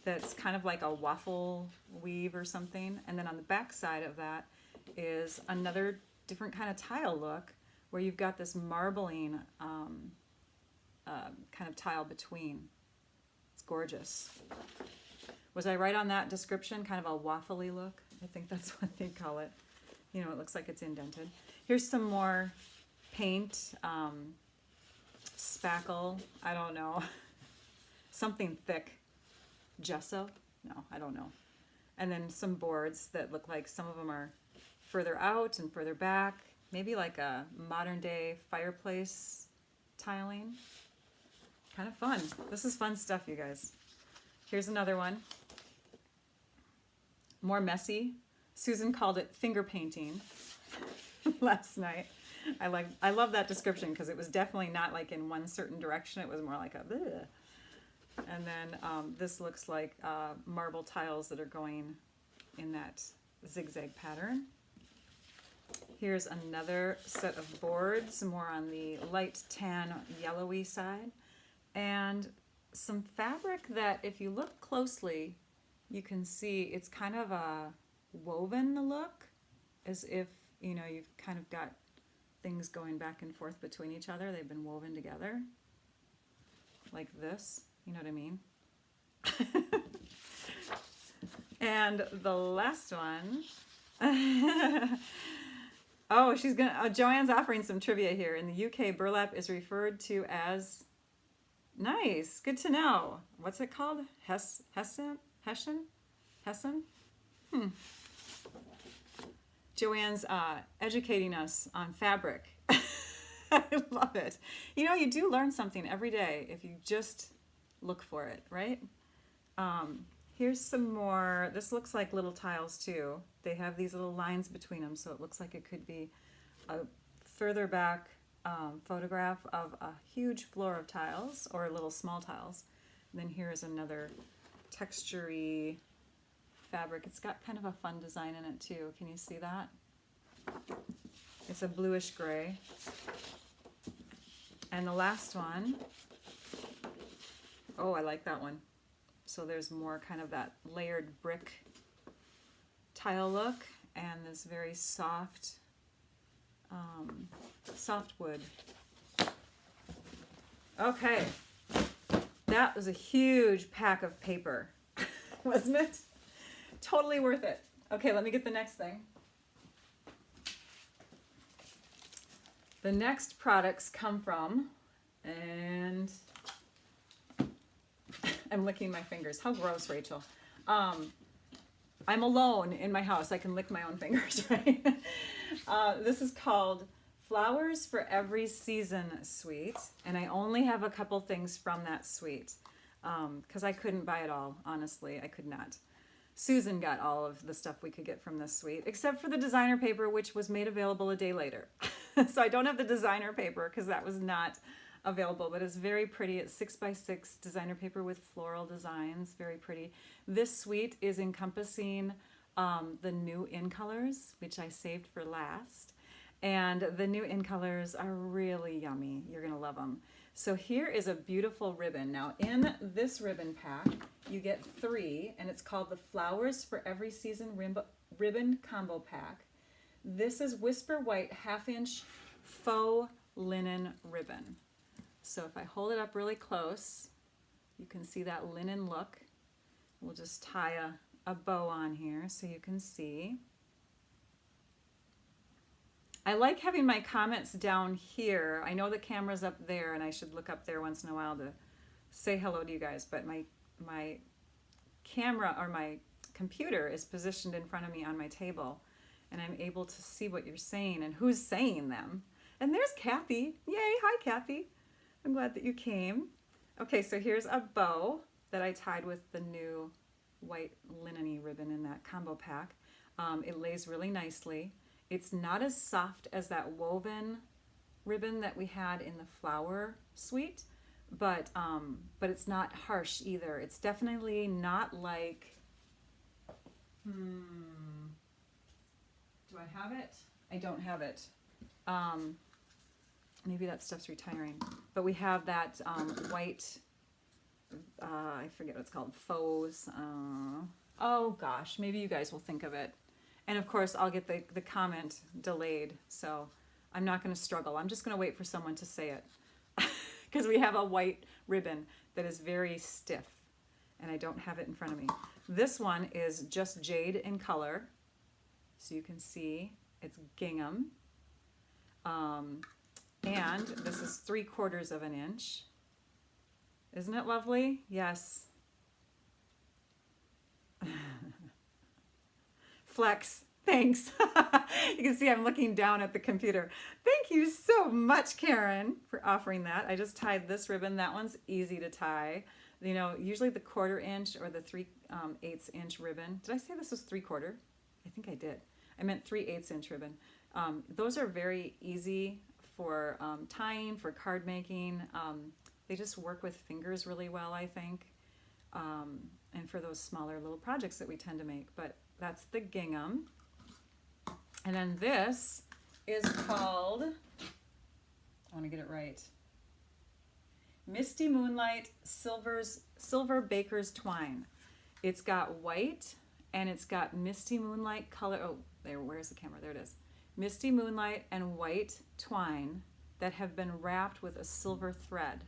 that's kind of like a waffle weave or something. And then on the back side of that is another different kind of tile look where you've got this marbling kind of tile between. It's gorgeous. Was I right on that description? Kind of a waffly look. I think that's what they call it. You know, it looks like it's indented. Here's some more paint, spackle, I don't know. Something thick. Gesso? No, I don't know. And then some boards that look like some of them are further out and further back. Maybe like a modern day fireplace tiling. Kind of fun. This is fun stuff, you guys. Here's another one. More messy. Susan called it finger painting last night. I love that description because it was definitely not like in one certain direction. It was more like a bleh. And then this looks like marble tiles that are going in that zigzag pattern. Here's another set of boards, more on the light tan yellowy side. And some fabric that if you look closely, you can see it's kind of a woven look, as if, you know, you've kind of got things going back and forth between each other. They've been woven together like this, you know what I mean? And the last one, oh, she's gonna, Joanne's offering some trivia here. In the UK, burlap is referred to as, nice, good to know. What's it called? Hessian? Joanne's educating us on fabric. I love it. You know, you do learn something every day if you just look for it, right? Here's some more. This looks like little tiles too. They have these little lines between them, so it looks like it could be a further back photograph of a huge floor of tiles or little small tiles. And then here's another textury fabric. It's got kind of a fun design in it too. Can you see that? It's a bluish gray. And the last one, oh, I like that one. So there's more kind of that layered brick tile look and this very soft, soft wood. Okay, that was a huge pack of paper, wasn't it? Totally worth it. Okay, let me get the next thing. The next products come from, and I'm licking my fingers. How gross, Rachel. I'm alone in my house. I can lick my own fingers, right? This is called Flowers for Every Season suite, and I only have a couple things from that suite because I couldn't buy it all, honestly. I could not. Susan got all of the stuff we could get from this suite, except for the designer paper, which was made available a day later. So I don't have the designer paper because that was not available, but it's very pretty. It's 6x6 designer paper with floral designs, very pretty. This suite is encompassing the new in colors, which I saved for last. And the new in colors are really yummy. You're gonna love them. So here is a beautiful ribbon. Now in this ribbon pack, you get 3, and it's called the Flowers for Every Season Ribbon Combo Pack. This is Whisper White 1/2-inch faux linen ribbon. So if I hold it up really close, you can see that linen look. We'll just tie a bow on here so you can see. I like having my comments down here. I know the camera's up there and I should look up there once in a while to say hello to you guys, but my camera or my computer is positioned in front of me on my table and I'm able to see what you're saying and who's saying them. And there's Kathy. Yay, hi Kathy. I'm glad that you came. Okay, so here's a bow that I tied with the new white linen-y ribbon in that combo pack. It lays really nicely. It's not as soft as that woven ribbon that we had in the flower suite, but it's not harsh either. It's definitely not like, do I have it? I don't have it. Maybe that stuff's retiring. But we have that white, I forget what it's called, faux. Oh gosh, maybe you guys will think of it. And of course, I'll get the comment delayed, so I'm not going to struggle. I'm just going to wait for someone to say it. Because we have a white ribbon that is very stiff, and I don't have it in front of me. This one is just jade in color, so you can see it's gingham. And this is 3/4 of an inch. Isn't it lovely? Yes. Flex. Thanks. You can see I'm looking down at the computer. Thank you so much, Karen, for offering that. I just tied this ribbon. That one's easy to tie. You know, usually the 1/4 inch or the 3/8 inch ribbon. Did I say this was 3/4? I think I did. I meant 3/8 inch ribbon. Those are very easy for tying, for card making. They just work with fingers really well, I think. And for those smaller little projects that we tend to make. But that's the gingham. And then this is called, I want to get it right, Misty Moonlight Silver Baker's Twine. It's got white and it's got Misty Moonlight color. Oh, there, where's the camera? There it is. Misty Moonlight and white twine that have been wrapped with a silver thread.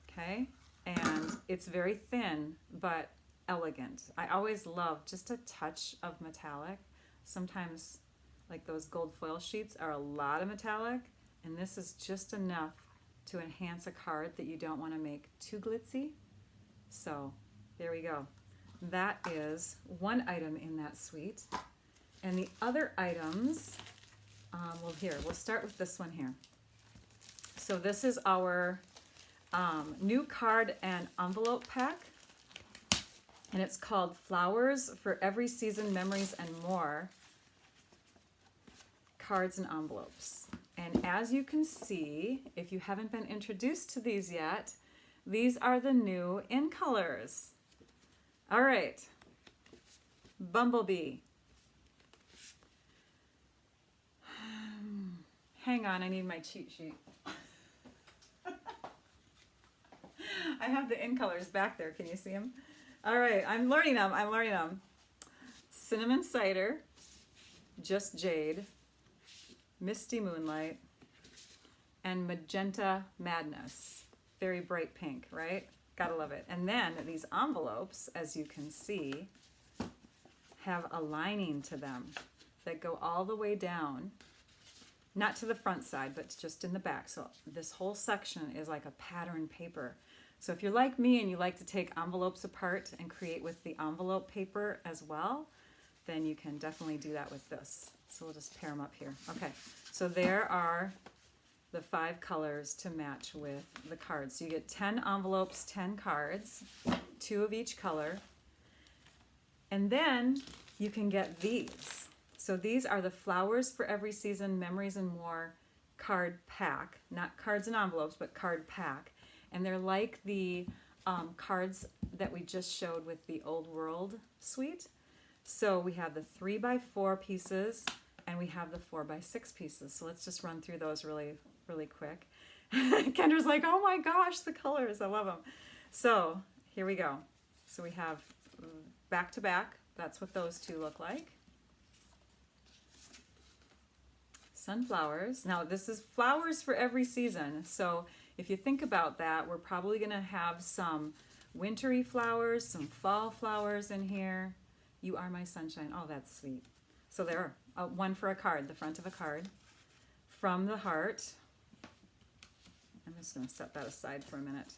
Okay, and it's very thin but elegant. I always love just a touch of metallic. Sometimes like those gold foil sheets are a lot of metallic, and this is just enough to enhance a card that you don't want to make too glitzy. So there we go. That is one item in that suite. And the other items, well, here, we'll start with this one here. So this is our new card and envelope pack, and it's called Flowers for Every Season, Memories, and More, Cards and Envelopes. And as you can see, if you haven't been introduced to these yet, these are the new in colors. All right, Bumblebee. Hang on, I need my cheat sheet. I have the in colors back there. Can you see them? All right, I'm learning them. Cinnamon Cider, Just Jade, Misty Moonlight, and Magenta Madness. Very bright pink, right? Gotta love it. And then these envelopes, as you can see, have a lining to them that go all the way down. Not to the front side, but just in the back. So this whole section is like a pattern paper. So if you're like me and you like to take envelopes apart and create with the envelope paper as well, then you can definitely do that with this. So we'll just pair them up here. Okay, so there are the 5 colors to match with the cards. So you get 10 envelopes, 10 cards, 2 of each color. And then you can get these. So these are the Flowers for Every Season, Memories and More card pack. Not cards and envelopes, but card pack. And they're like the cards that we just showed with the Old World suite. So we have the 3x4 pieces and we have the 4x6 pieces. So let's just run through those really, really quick. Kendra's like, oh my gosh, the colors, I love them. So here we go. So we have back to back. That's what those two look like. Sunflowers. Now this is flowers for every season. So if you think about that, we're probably going to have some wintry flowers, some fall flowers in here. You are my sunshine. Oh, that's sweet. So there are one for a card, the front of a card. From the Heart. I'm just going to set that aside for a minute.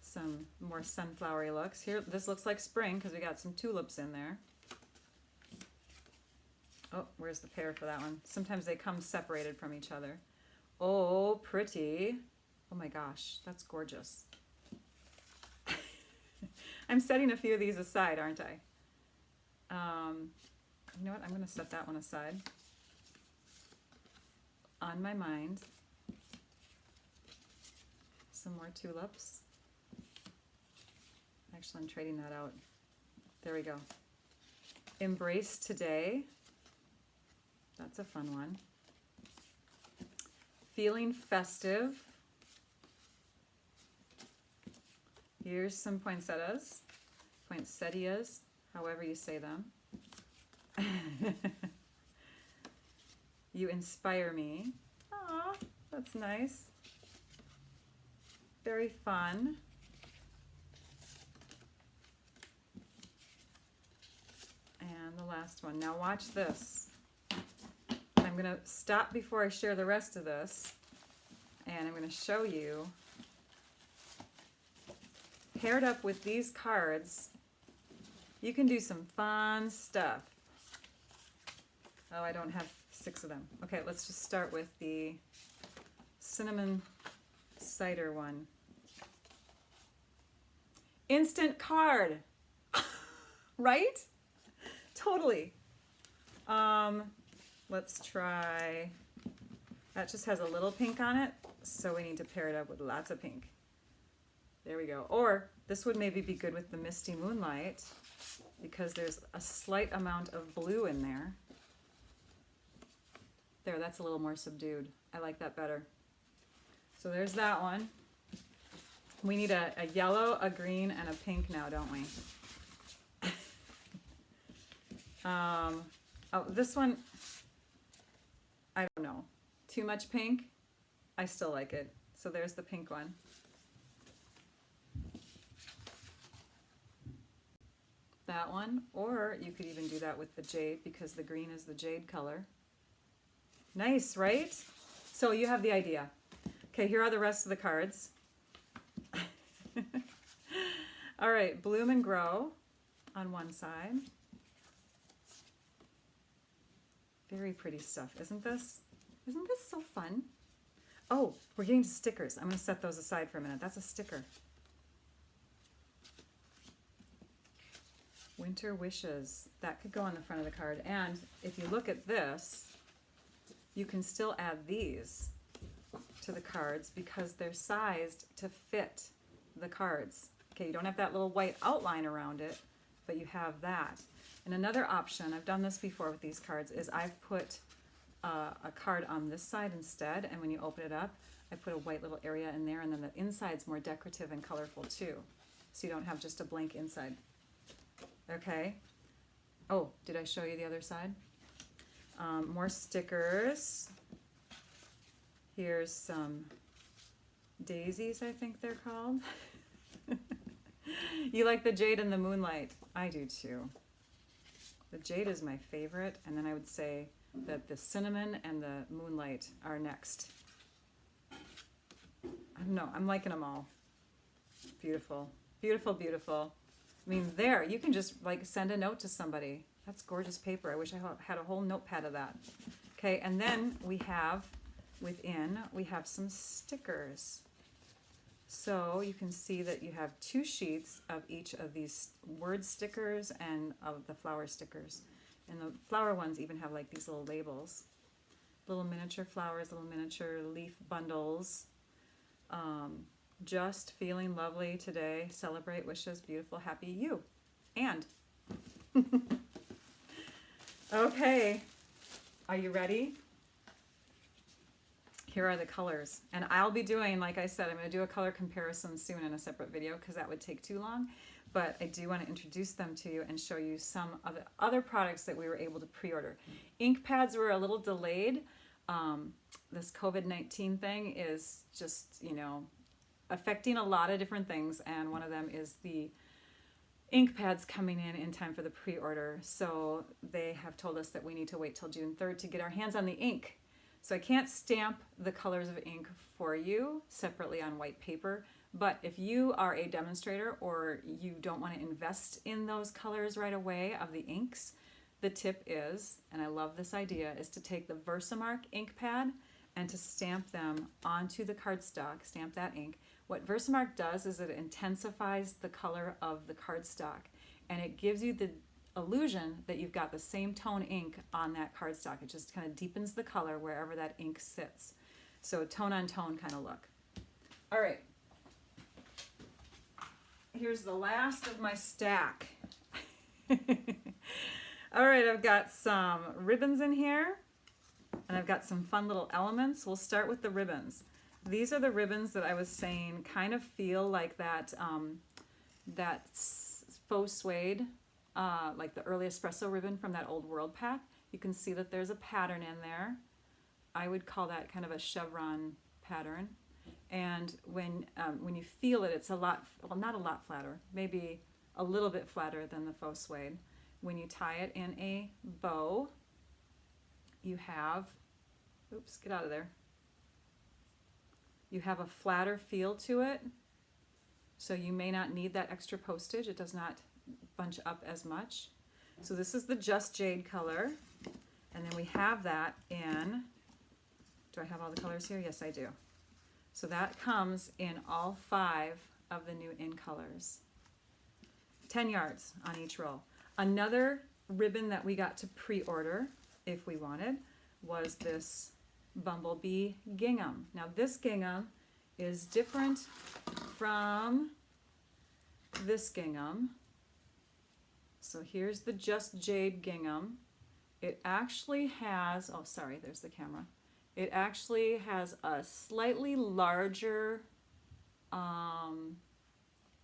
Some more sunflowery looks. Here, this looks like spring because we got some tulips in there. Oh, where's the pair for that one? Sometimes they come separated from each other. Oh, pretty. Oh my gosh, that's gorgeous. I'm setting a few of these aside, aren't I? You know what? I'm going to set that one aside. On my mind, some more tulips. Actually, I'm trading that out. There we go. Embrace Today. That's a fun one. Feeling Festive. Here's some poinsettias. Poinsettias, however you say them. You Inspire Me. Aw, that's nice. Very fun. And the last one. Now watch this. I'm going to stop before I share the rest of this, and I'm going to show you, paired up with these cards, you can do some fun stuff. Oh, I don't have 6 of them. Okay, let's just start with the cinnamon cider one. Instant card, right? Totally. Let's try, that just has a little pink on it, so we need to pair it up with lots of pink. There we go. Or this would maybe be good with the Misty Moonlight because there's a slight amount of blue in there. There, that's a little more subdued. I like that better. So there's that one. We need a yellow, a green, and a pink now, don't we? Oh, this one, I don't know. Too much pink? I still like it. So there's the pink one. That one, or you could even do that with the jade because the green is the jade color. Nice, right? So you have the idea. Okay, here are the rest of the cards. All right, Bloom and Grow on one side. Very pretty stuff, isn't this? Isn't this so fun? Oh, we're getting to stickers. I'm going to set those aside for a minute. That's a sticker. Winter Wishes. That could go on the front of the card. And if you look at this, you can still add these to the cards because they're sized to fit the cards. Okay, you don't have that little white outline around it, but you have that. And another option, I've done this before with these cards, is I've put a card on this side instead, and when you open it up, I put a white little area in there, and then the inside's more decorative and colorful too. So you don't have just a blank inside. Okay. Oh, did I show you the other side? More stickers. Here's some daisies, I think they're called. You like the jade and the moonlight? I do too. The jade is my favorite, and then I would say that the cinnamon and the moonlight are next. I don't know, I'm liking them all. Beautiful, beautiful, beautiful. I mean, there, you can just like send a note to somebody. That's gorgeous paper. I wish I had a whole notepad of that. Okay, and then we have, within, we have some stickers. So you can see that you have 2 sheets of each of these word stickers and of the flower stickers. And the flower ones even have like these little labels. Little miniature flowers, little miniature leaf bundles. Just feeling lovely today. Celebrate, wishes, beautiful, happy you. And okay, are you ready? Here are the colors, and I'll be doing, like I said, I'm going to do a color comparison soon in a separate video because that would take too long, but I do want to introduce them to you and show you some of the other products that we were able to pre-order. Ink pads were a little delayed. This COVID-19 thing is just, you know, affecting a lot of different things, and one of them is the ink pads coming in time for the pre-order. So they have told us that we need to wait till June 3rd to get our hands on the ink. So I can't stamp the colors of ink for you separately on white paper, but if you are a demonstrator or you don't want to invest in those colors right away of the inks, the tip is, and I love this idea, is to take the Versamark ink pad and to stamp them onto the cardstock, stamp that ink. What Versamark does is it intensifies the color of the cardstock, and it gives you the illusion that you've got the same tone ink on that cardstock. It just kind of deepens the color wherever that ink sits. So tone on tone kind of look. All right. Here's the last of my stack. All right, I've got some ribbons in here, and I've got some fun little elements. We'll start with the ribbons. These are the ribbons that I was saying kind of feel like that, that faux suede, like the early espresso ribbon from that Old World pack. You can see that there's a pattern in there. I would call that kind of a chevron pattern. And when you feel it, it's a lot, well, not a lot flatter, maybe a little bit flatter than the faux suede. When you tie it in a bow, you have, oops, get out of there. You have a flatter feel to it, so you may not need that extra postage. It does not bunch up as much. So this is the Just Jade color, and then we have that in, do I have all the colors here? Yes, I do. So that comes in all 5 of the new in colors. 10 yards on each roll. Another ribbon that we got to pre-order, if we wanted, was this Bumblebee gingham. Now this gingham is different from this gingham. So here's the Just Jade gingham. It actually has, oh sorry, there's the camera. It actually has a slightly larger,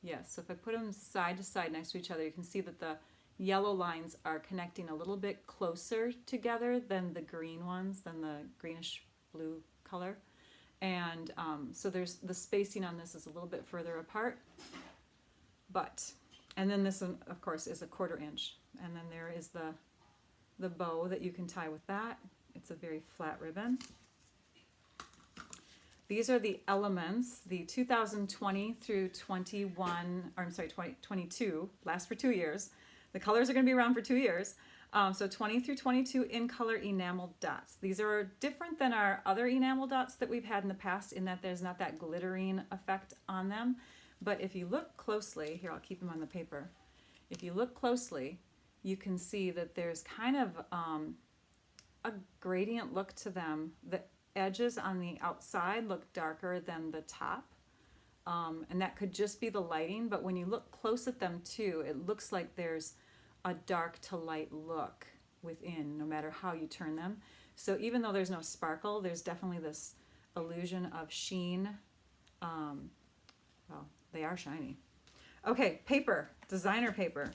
yes, so if I put them side to side next to each other, you can see that the yellow lines are connecting a little bit closer together than the green ones, than the greenish blue color. And so there's the spacing on this is a little bit further apart. But, and then this one, of course, is a 1/4 inch. And then there is the bow that you can tie with that. It's a very flat ribbon. These are the elements, the 2020 through 21, or I'm sorry, 2022, last for 2 years. The colors are going to be around for 2 years. So 20 through 22 in color enamel dots. These are different than our other enamel dots that we've had in the past in that there's not that glittering effect on them. But if you look closely, here I'll keep them on the paper. If you look closely, you can see that there's kind of a gradient look to them. The edges on the outside look darker than the top. And that could just be the lighting, but when you look close at them too, it looks like there's a dark to light look within, no matter how you turn them. So even though there's no sparkle, there's definitely this illusion of sheen. Well, they are shiny. Okay, paper, designer paper.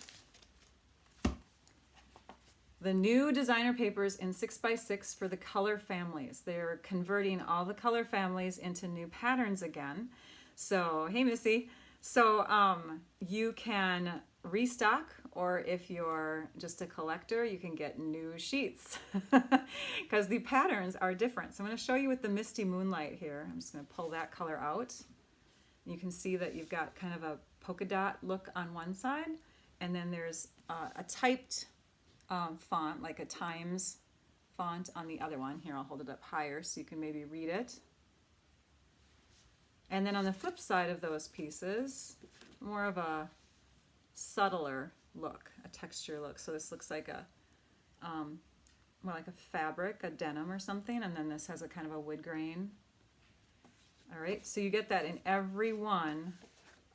The new designer papers in 6x6 for the color families. They're converting all the color families into new patterns again. So, hey Missy. So you can restock, or if you're just a collector, you can get new sheets because the patterns are different. So I'm going to show you with the Misty Moonlight here. I'm just going to pull that color out. You can see that you've got kind of a polka dot look on one side, and then there's a typed font, like a Times font on the other one. Here, I'll hold it up higher so you can maybe read it. And then on the flip side of those pieces, more of a subtler look, a texture look. So this looks like a, more like a fabric, a denim or something, and then this has a kind of a wood grain. All right, so you get that in every one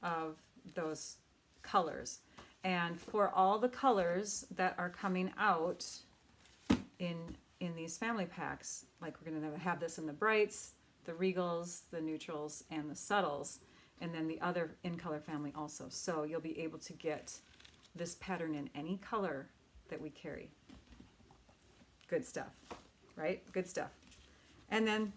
of those colors. And for all the colors that are coming out in these family packs, like we're going to have this in the brights, the regals, the neutrals, and the subtles, and then the other in color family also. So you'll be able to get this pattern in any color that we carry. Good stuff, right? Good stuff. And then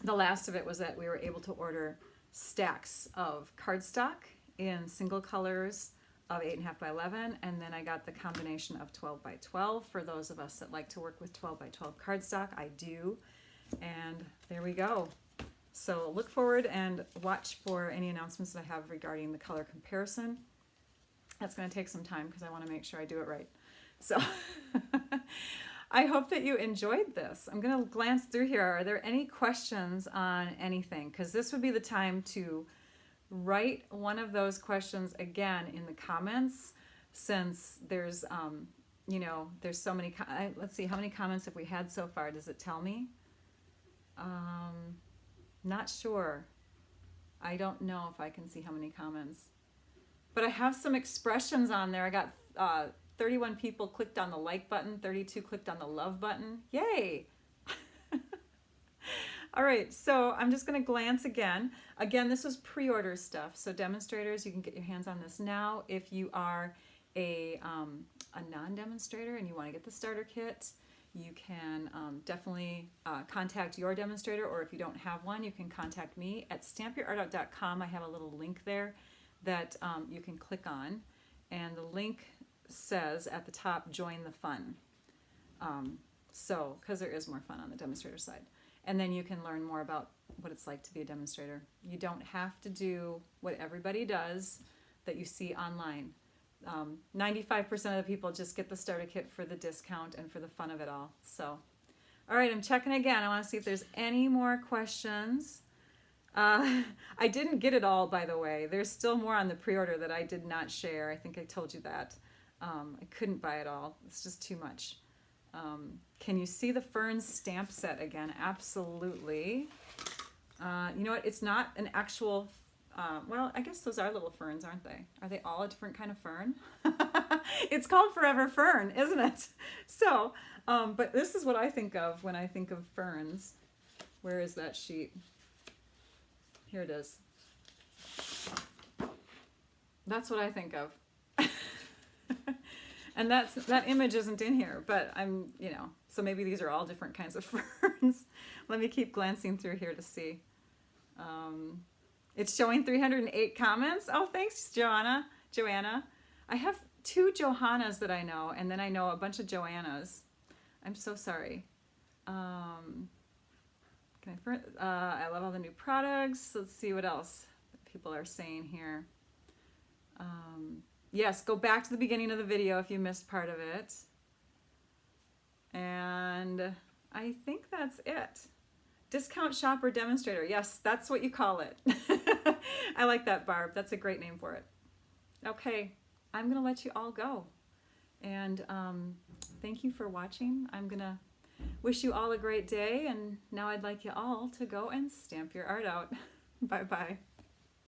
the last of it was that we were able to order stacks of cardstock in single colors of 8.5 by 11, and then I got the combination of 12 by 12 for those of us that like to work with 12 by 12 cardstock. I do, and there we go. So look forward and watch for any announcements that I have regarding the color comparison. That's going to take some time because I want to make sure I do it right. So I hope that you enjoyed this. I'm going to glance through here. Are there any questions on anything? Because this would be the time to write one of those questions again in the comments, since there's, there's so many. Let's see, how many comments have we had so far? Does it tell me? Not sure. I don't know if I can see how many comments. But I have some expressions on there. I got 31 people clicked on the like button, 32 clicked on the love button. Yay! All right, so I'm just going to glance again. Again, this was pre-order stuff. So demonstrators, you can get your hands on this now. If you are a non-demonstrator and you want to get the starter kit, you can definitely contact your demonstrator, or if you don't have one, you can contact me at stampyourartout.com. I have a little link there that you can click on, and the link says at the top, join the fun. Because there is more fun on the demonstrator side. And then you can learn more about what it's like to be a demonstrator. You don't have to do what everybody does that you see online. 95% of the people just get the starter kit for the discount and for the fun of it all. So, all right, I'm checking again. I want to see if there's any more questions. I didn't get it all, by the way. There's still more on the pre-order that I did not share. I think I told you that. I couldn't buy it all. It's just too much. Can you see the ferns stamp set again? Absolutely. You know what? It's not an actual... well, I guess those are little ferns, aren't they? Are they all a different kind of fern? It's called Forever Fern, isn't it? So, but this is what I think of when I think of ferns. Where is that sheet? Here it is. That's what I think of. And that image isn't in here, but so maybe these are all different kinds of ferns. Let me keep glancing through here to see. It's showing 308 comments. Oh, thanks, Joanna. I have 2 Johannas that I know, and then I know a bunch of Joannas. I'm so sorry. I love all the new products. Let's see what else people are saying here. Yes, go back to the beginning of the video if you missed part of it. And I think that's it. Discount shopper demonstrator. Yes, that's what you call it. I like that, Barb. That's a great name for it. Okay, I'm going to let you all go. And thank you for watching. I'm going to wish you all a great day. And now I'd like you all to go and stamp your art out. Bye-bye.